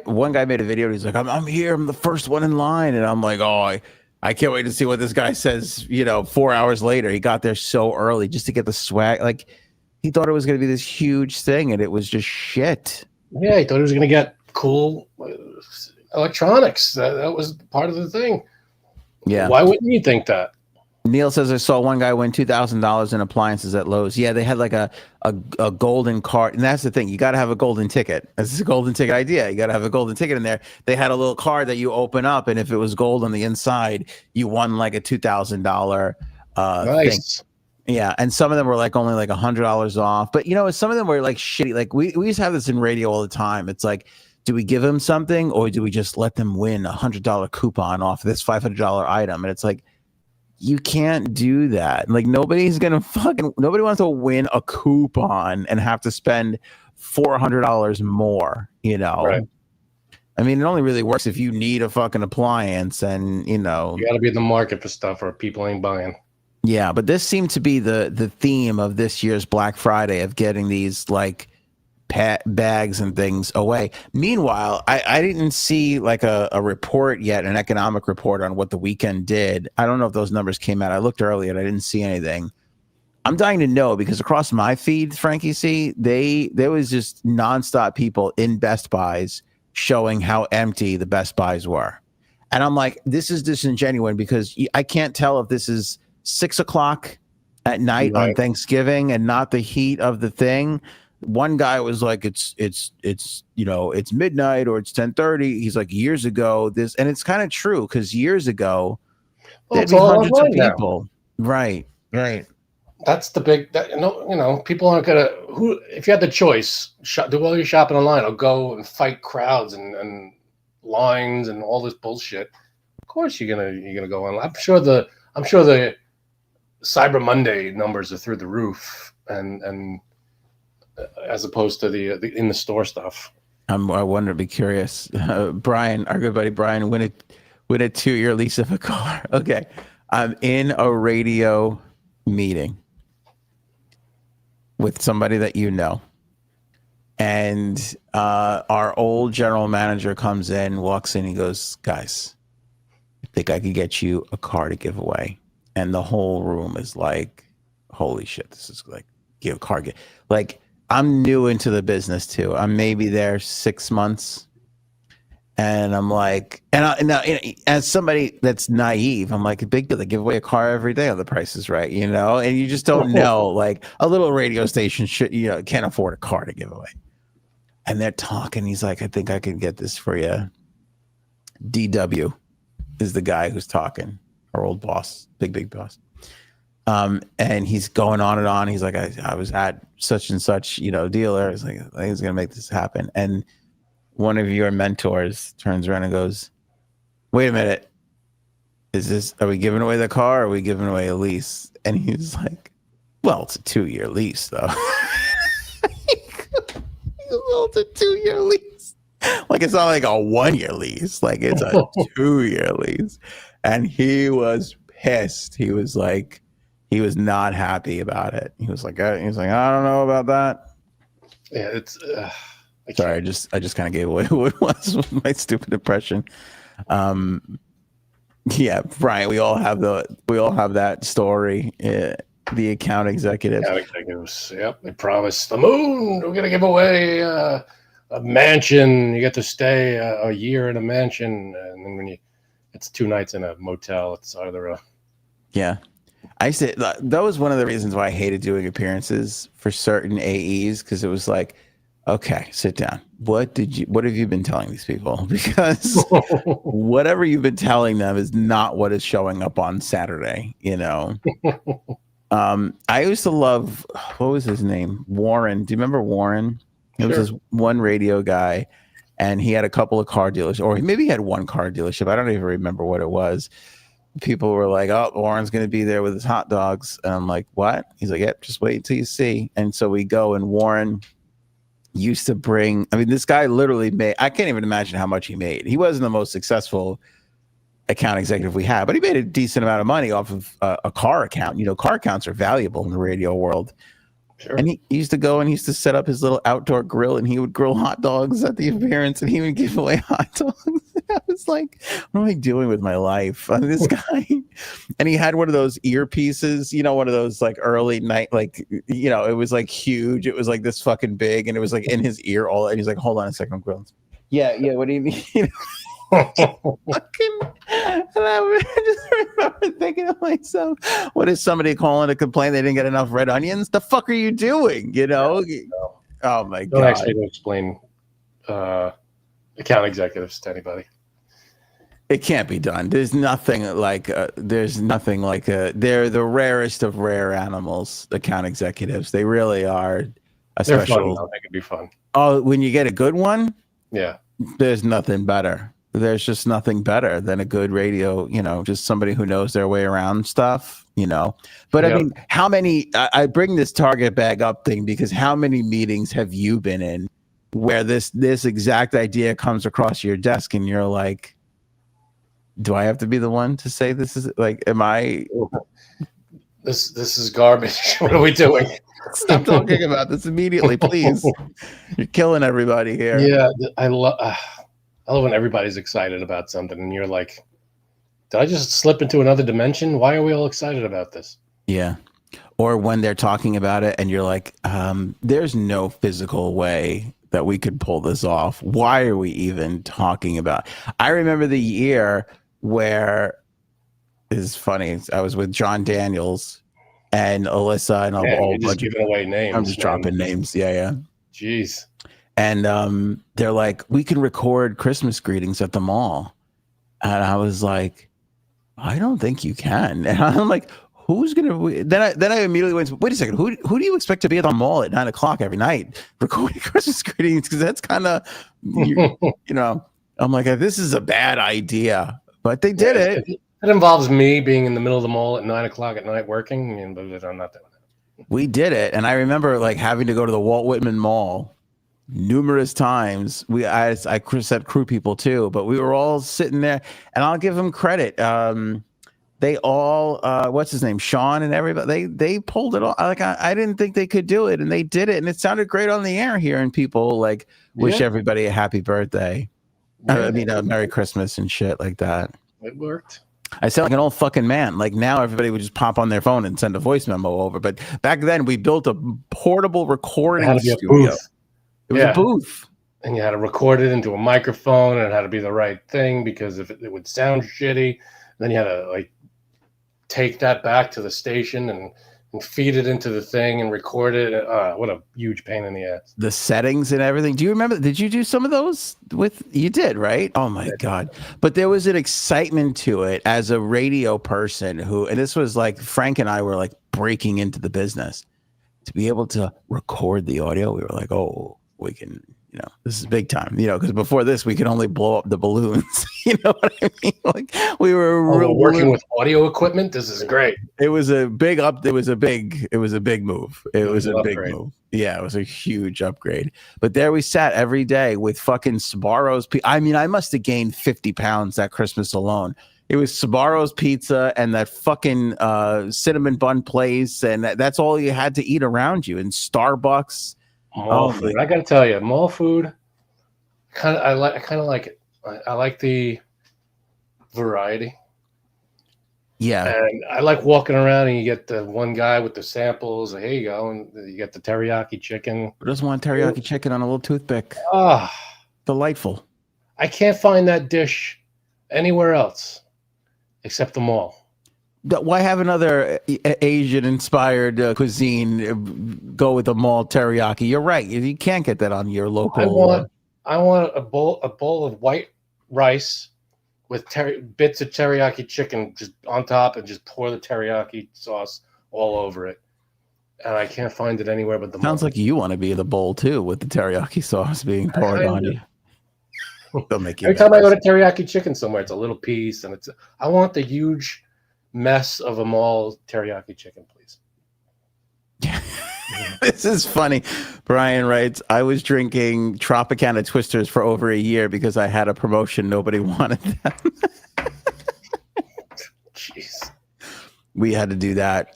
one guy made a video. And he's like, I'm here. I'm the first one in line. And I'm like, oh, I can't wait to see what this guy says, 4 hours later. He got there so early just to get the swag. Like, he thought it was going to be this huge thing, and it was just shit. Yeah, he thought he was going to get cool electronics. That was part of the thing. Yeah. Why wouldn't you think that? Neil says, I saw one guy win $2,000 in appliances at Lowe's. Yeah, they had like a golden card. And that's the thing. You got to have a golden ticket. This is a golden ticket idea. You got to have a golden ticket in there. They had a little card that you open up, and if it was gold on the inside, you won like a $2,000 nice thing. Yeah, and some of them were like only like $100 off. But, some of them were like shitty. Like we used to have this in radio all the time. It's like, do we give them something, or do we just let them win a $100 coupon off this $500 item? And it's like, you can't do that. Like, nobody wants to win a coupon and have to spend $400 more, Right. I mean, it only really works if you need a fucking appliance and, you got to be in the market for stuff or people ain't buying. Yeah, but this seemed to be the theme of this year's Black Friday, of getting these like bags and things away. Meanwhile, I didn't see like a report yet, an economic report on what the weekend did. I don't know if those numbers came out. I looked earlier and I didn't see anything. I'm dying to know because across my feed, Frankie C, there was just nonstop people in Best Buys showing how empty the Best Buys were. And I'm like, this is disingenuous because I can't tell if this is 6 o'clock at night on Thanksgiving and not the heat of the thing. One guy was like, it's midnight or it's 10:30. He's like, years ago this, and it's kind of true because years ago there'd be hundreds of people. Now. Right. That's the big. People aren't gonna. If you had the choice, do all your shopping online, or go and fight crowds and lines and all this bullshit. Of course, you're gonna go on. I'm sure the Cyber Monday numbers are through the roof, and as opposed to the in the store stuff. I wonder. Be curious, Brian, our good buddy Brian, win a 2-year lease of a car. Okay, I'm in a radio meeting with somebody that you know, and our old general manager comes in, walks in, he goes, guys, I think I could get you a car to give away. And the whole room is like, holy shit, this is like give car get like I'm new into the business too. I'm maybe there 6 months. And I'm like, and as somebody that's naive, I'm like, a big deal. They give away a car every day on The Price is Right, and you just don't know. Like a little radio station can't afford a car to give away. And they're talking. He's like, I think I can get this for you. DW is the guy who's talking, our old boss, big boss. And he's going on and on. He's like, I was at such and such, dealer. He's like, I think he's gonna make this happen. And one of your mentors turns around and goes, wait a minute. Are we giving away the car or are we giving away a lease? And he's like, well, it's a 2-year lease though. Well, it's a 2-year lease. Like, it's not like a 1-year lease. Like, it's a 2-year lease. And he was pissed. He was like, he was not happy about it. He was like, I don't know about that. Yeah, it's... Sorry, I just kind of gave away who it was with my stupid impression. Yeah, Brian, we all have that story. The account executives. Yep, they promised the moon. We're gonna give away a mansion. You get to stay a year in a mansion, and then when it's 2 nights in a motel, it's either Yeah, I said that was one of the reasons why I hated doing appearances for certain AEs because it was like, okay, sit down. What have you been telling these people? Because whatever you've been telling them is not what is showing up on Saturday, I used to love, what was his name? Warren. Do you remember Warren? It was this one radio guy, and he had a couple of car dealerships, or maybe he had one car dealership. I don't even remember what it was. People were like, oh, Warren's going to be there with his hot dogs. And I'm like, what? He's like, yep, just wait until you see. And so we go, and Warren used to bring, this guy literally made, I can't even imagine how much he made. He wasn't the most successful account executive we had, but he made a decent amount of money off of a car account. Car accounts are valuable in the radio world. Sure. And he used to go and he used to set up his little outdoor grill, and he would grill hot dogs at the appearance, and he would give away hot dogs. I was like, what am I doing with my life? This guy, and he had one of those earpieces, one of those like early night, like, it was like huge. It was like this fucking big, and it was like in his ear all, and he's like, hold on a second, I'm grilling. Yeah. What do you mean? Fucking, and I just remember thinking to myself, what is somebody calling to complain they didn't get enough red onions? The fuck are you doing? Oh my God. Don't actually explain account executives to anybody. It can't be done. There's nothing like they're the rarest of rare animals, account executives. They really are a They're special. fun, they can be fun. Oh, when you get a good one, yeah, there's nothing better. There's just nothing better than a good radio, just somebody who knows their way around stuff, But I mean, how many, I bring this Target bag up thing because how many meetings have you been in where this exact idea comes across your desk and you're like, do I have to be the one to say this is like, am I? This is garbage. What are we doing? Stop talking about this immediately, please. You're killing everybody here. Yeah, I love when everybody's excited about something, and you're like, "Did I just slip into another dimension? Why are we all excited about this?" Yeah. Or when they're talking about it, and you're like, "There's no physical way that we could pull this off. Why are we even talking about?" I remember the year where it's funny. I was with John Daniels and Alyssa and You're just giving away names. I'm just dropping names. Yeah. Jeez. And they're like, "We can record Christmas greetings at the mall." And I was like, "I don't think you can." And I'm like, "Who's gonna?" Then I immediately went, "Wait a second. Who do you expect to be at the mall at 9:00 every night recording Christmas greetings?" Because that's kind of, I'm like, "This is a bad idea," but they did it. It involves me being in the middle of the mall at 9:00 at night working. I'm not doing that. We did it, and I remember like having to go to the Walt Whitman Mall numerous times. I said crew people too, but we were all sitting there, and I'll give them credit. They all, what's his name, Sean and everybody, they pulled it off. Like I didn't think they could do it, and they did it, and it sounded great on the air here, and people like wish everybody a happy birthday. I mean, Merry Christmas and shit like that. It worked. I sound like an old fucking man. Like now everybody would just pop on their phone and send a voice memo over. But back then we built a portable recording studio. It was a booth. And you had to record it into a microphone, and it had to be the right thing because if it would sound shitty, then you had to like take that back to the station and feed it into the thing and record it. What a huge pain in the ass. The settings and everything. Do you remember? Did you do some of those you did, right? Oh my God. But there was an excitement to it as a radio person and this was like Frank and I were like breaking into the business to be able to record the audio. We were like, oh, we can, this is big time, because before this we could only blow up the balloons. You know what I mean? Like we were working with audio equipment. This is great. It was a big It was a big move. It was a big move. Yeah, it was a huge upgrade. But there we sat every day with fucking Sbarro's. I mean, I must have gained 50 pounds that Christmas alone. It was Sbarro's pizza and that fucking cinnamon bun place, and that's all you had to eat around you. And Starbucks. Mall food. I gotta tell you, mall food. I kind of like it. I like the variety. Yeah, and I like walking around and you get the one guy with the samples. Here you go, and you get the teriyaki chicken. Who doesn't want teriyaki chicken on a little toothpick? Ah, delightful. I can't find that dish anywhere else except the mall. Why have another Asian-inspired cuisine go with the mall teriyaki? You're right. You can't get that on your local. I want a bowl of white rice with bits of teriyaki chicken just on top, and just pour the teriyaki sauce all over it. And I can't find it anywhere but the mall. Sounds like you want to be the bowl too, with the teriyaki sauce being poured on you. They'll make you. Every time I go to teriyaki chicken somewhere, it's a little piece, and I want the huge mess of a mall teriyaki chicken, please. This is funny. Brian writes, I was drinking Tropicana Twisters for over a year because I had a promotion. Nobody wanted them. Jeez. We had to do that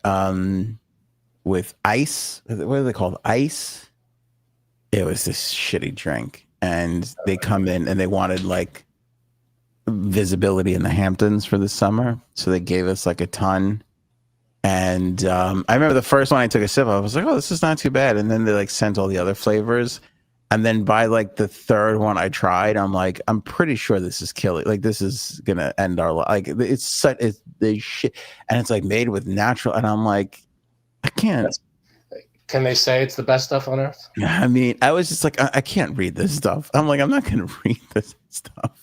with ice. What are they called? Ice. It was this shitty drink. And they come in and they wanted like visibility in the Hamptons for the summer, so they gave us like a ton. And I remember the first one I took a sip of, I was like, oh, this is not too bad. And then they like sent all the other flavors, and then by like the third one I tried, I'm like, I'm pretty sure this is killing, like this is gonna end our life. Like it's such the shit, and it's like made with natural, and I'm like, I can't. Can they say it's the best stuff on earth? I mean, I was just like, I can't read this stuff. I'm like, I'm not gonna read this stuff.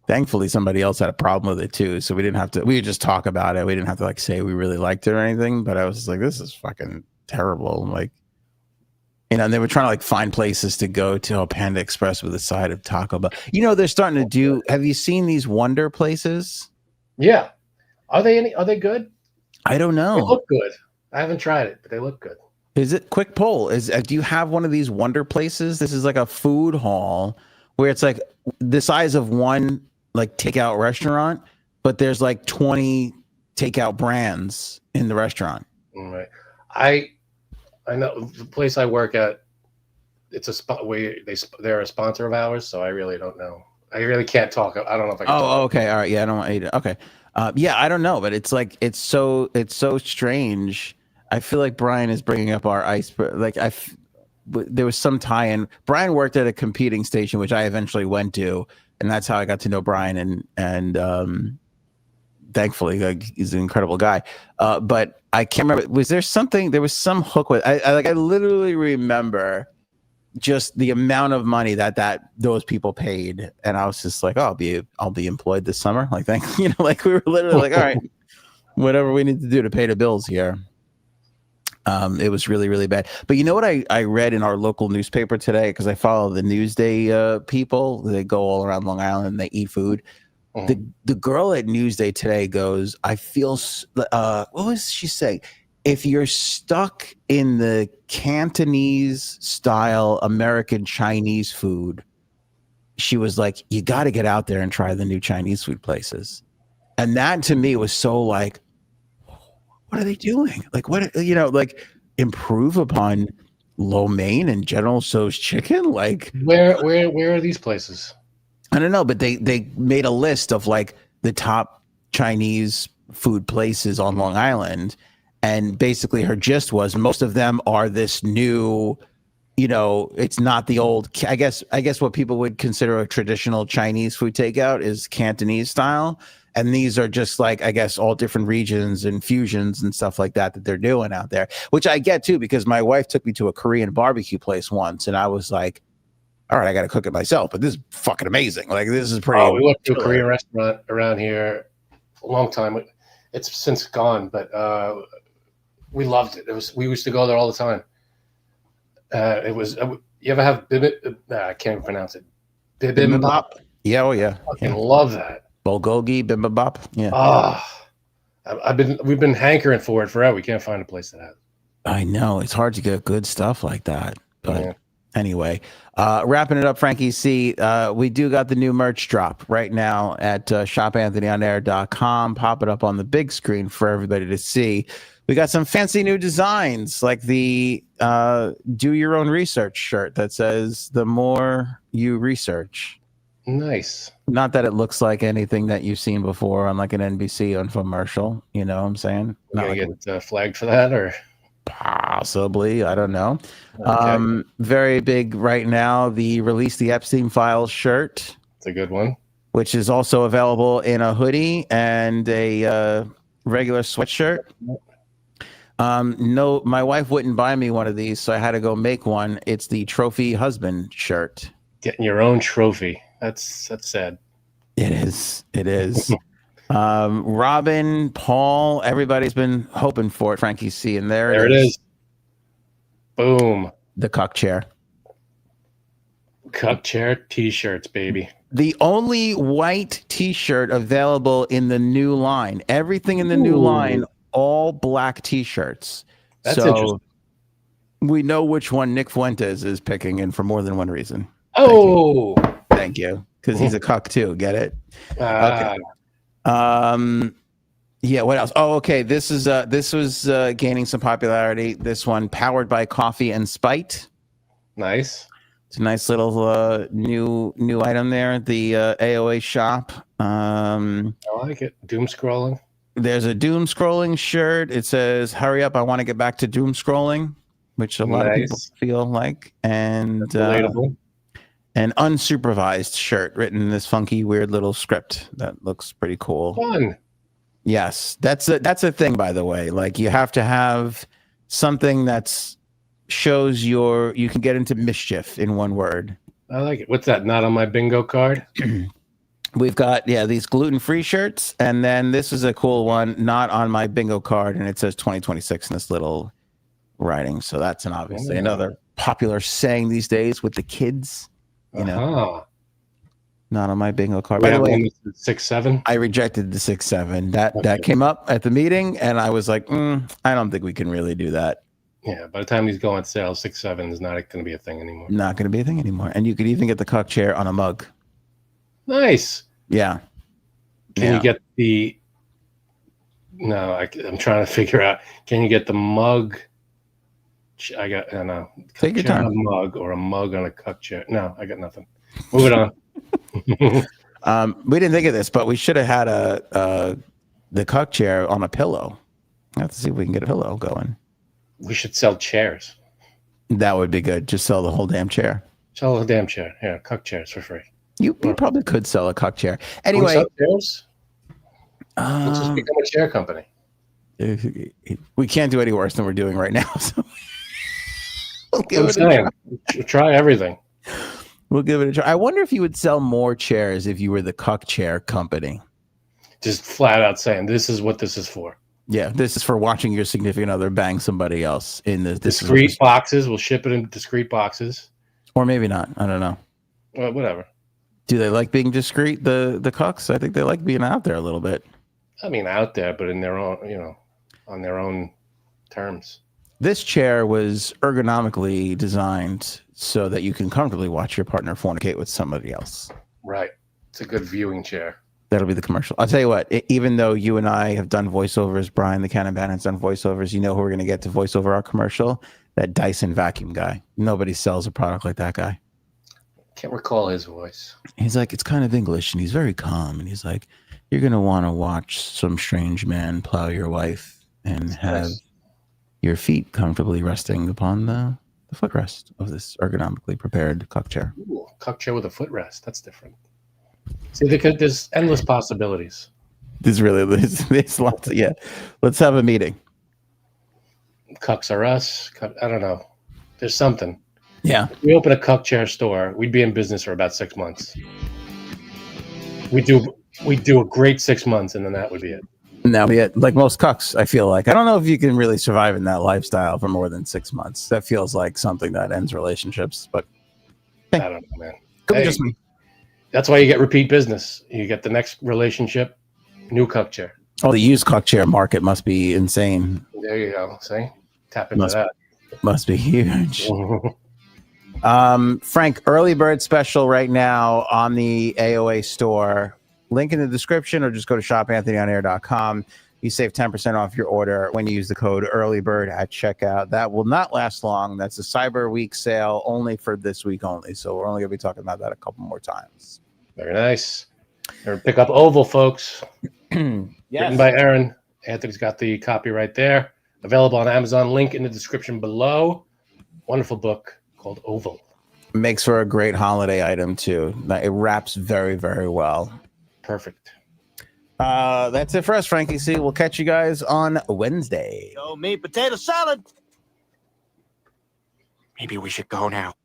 Thankfully, somebody else had a problem with it too, so we could just talk about it. We didn't have to like say we really liked it or anything. But I was just like, this is fucking terrible. Like, and they were trying to like find places to go to Panda Express with a side of Taco Bell. They're starting to do. Have you seen these Wonder places? Yeah, are they good? I don't know. They look good. I haven't tried it, but they look good. Is it quick poll? Do you have one of these Wonder places? This is like a food hall where it's like the size of one like takeout restaurant, but there's like 20 takeout brands in the restaurant. Right. I know the place I work at. It's a spot where they're a sponsor of ours, so I really don't know. I really can't talk. I don't know if I can talk. Oh, okay. All right. Yeah, I don't want you to. Okay. Yeah, I don't know, but it's like it's so strange. I feel like Brian is bringing up our ice. Like there was some tie-in. Brian worked at a competing station, which I eventually went to, and that's how I got to know Brian. And thankfully, like, he's an incredible guy. But I can't remember. Was there something? There was some hook with. I literally remember just the amount of money that those people paid, and I was just like, oh, I'll be employed this summer. Like, thank you know, like we were literally like, all right, whatever we need to do to pay the bills here. It was really, really bad. But you know what I read in our local newspaper today, because I follow the Newsday people. They go all around Long Island and they eat food. The girl at Newsday today goes, I feel what was she saying? If you're stuck in the Cantonese style American Chinese food, she was like, you got to get out there and try the new Chinese food places. And that to me was so like, what are they doing? Like, what, you know, like improve upon lo mein and General Tso's chicken? Like, where are these places? I don't know, but they made a list of like the top Chinese food places on Long Island. And basically her gist was most of them are this new, you know, it's not the old, I guess what people would consider a traditional Chinese food takeout is Cantonese style. And these are just like, I guess, all different regions and fusions and stuff like that they're doing out there, which I get too, because my wife took me to a Korean barbecue place once. And I was like, all right, I got to cook it myself, but this is fucking amazing. Like, this is pretty. Oh, we went to a Korean restaurant around here a long time. It's since gone, but we loved it. We used to go there all the time. It was. You ever have bibimbap? I can't even pronounce it. Bibimbap. Yeah. Oh yeah. I fucking love that. Bulgogi bibimbap. Yeah. We've been hankering for it forever. We can't find a place that has. I know it's hard to get good stuff like that, but anyway, wrapping it up, Frankie C. We do got the new merch drop right now at shopanthonyonair.com. Pop it up on the big screen for everybody to see. We got some fancy new designs, like the do your own research shirt that says the more you research. Nice. Not that it looks like anything that you've seen before on like an NBC infomercial. You know what I'm saying? Not like get flagged for that, or possibly, I don't know. Okay. Very big right now, the Release the Epstein Files shirt. It's a good one. Which is also available in a hoodie and a regular sweatshirt. No, my wife wouldn't buy me one of these, so I had to go make one. It's the Trophy Husband shirt. Getting your own trophy. That's sad. It is. Robin, Paul, everybody's been hoping for it. Frankie C, and there it is. Boom. The cuck chair. Cuck chair t-shirts, baby. The only white t-shirt available in the new line. Everything in the new line, all black t-shirts. That's interesting. We know which one Nick Fuentes is picking, and for more than one reason. Oh, thank you. Because he's a cuck too. Get it? Okay. Yeah, what else? Oh, okay. This was gaining some popularity. This one, Powered by Coffee and Spite. Nice. It's a nice little new item there. The AOA shop. I like it. Doom scrolling. There's a doom scrolling shirt. It says, "Hurry up, I want to get back to doom scrolling," which a lot of people feel like. And relatable. An unsupervised shirt written in this funky, weird little script that looks pretty cool. Fun. Yes, that's a thing, by the way. Like, you have to have something that's shows you can get into mischief in one word. I like it. What's that? Not on my bingo card. We've got these gluten-free shirts, and then this is a cool one, not on my bingo card, and it says 2026 in this little writing. So that's obviously another popular saying these days with the kids. You know, not on my bingo card. By the way, 6-7. I rejected the 6-7. That came up at the meeting, and I was like, I don't think we can really do that. Yeah, by the time these go on sale, 6-7 is not going to be a thing anymore. Not going to be a thing anymore. And you could even get the cuck chair on a mug. Nice. Yeah. Can you get the No, I'm trying to figure out. Can you get the mug? I got no. Take your time. On a mug or a mug on a cuck chair. No, I got nothing. Move it on. We didn't think of this, but we should have had the cuck chair on a pillow. I have to see if we can get a pillow going. We should sell chairs. That would be good. Just sell the whole damn chair. Sell the damn chair. Yeah, cuck chairs for free. You probably could sell a cuck chair. Anyway, chairs? Let's just become a chair company. We can't do any worse than we're doing right now. So we'll try everything. We'll give it a try. I wonder if you would sell more chairs if you were the cuck chair company. Just flat out saying, this is what this is for. Yeah, this is for watching your significant other bang somebody else in the discrete boxes. We'll ship it in discrete boxes. Or maybe not. I don't know. Well, whatever. Do they like being discreet, the cucks? I think they like being out there a little bit. I mean, out there, but in their own, on their own terms. This chair was ergonomically designed so that you can comfortably watch your partner fornicate with somebody else. Right. It's a good viewing chair. That'll be the commercial. I'll tell you what, even though you and I have done voiceovers, Brian the Cannon Bandit's done voiceovers, you know who we're going to get to voice over our commercial? That Dyson vacuum guy. Nobody sells a product like that guy. Can't recall his voice. He's like, it's kind of English, and he's very calm, and he's like, you're going to want to watch some strange man plow your wife and have your feet comfortably resting upon the footrest of this ergonomically prepared cuck chair. Ooh, cuck chair with a footrest. That's different. See, there's endless possibilities. There's lots of, yeah. Let's have a meeting. Cucks are us. I don't know. There's something. Yeah. If we open a cuck chair store, we'd be in business for about 6 months. We do a great 6 months, and then that would be it. And that would be it. Like most cucks, I feel like. I don't know if you can really survive in that lifestyle for more than 6 months. That feels like something that ends relationships. But I don't know, man. Could be just me. That's why you get repeat business. You get the next relationship, new cuck chair. Oh, the used cuck chair market must be insane. There you go. See? Tap into that. Must be huge. Frank, early bird special right now on the AOA store. Link in the description, or just go to shopanthonyonair.com. You save 10% off your order when you use the code earlybird at checkout. That will not last long. That's a Cyber Week sale only for this week only. So we're only going to be talking about that a couple more times. Very nice. Pick up Oval, folks. Yes. Written by Aaron. Anthony's got the copyright there. Available on Amazon. Link in the description below. Wonderful book called Oval. Makes for a great holiday item, too. It wraps very, very well. Perfect. That's it for us, Frankie C. We'll catch you guys on Wednesday. Yo, meat potato salad. Maybe we should go now.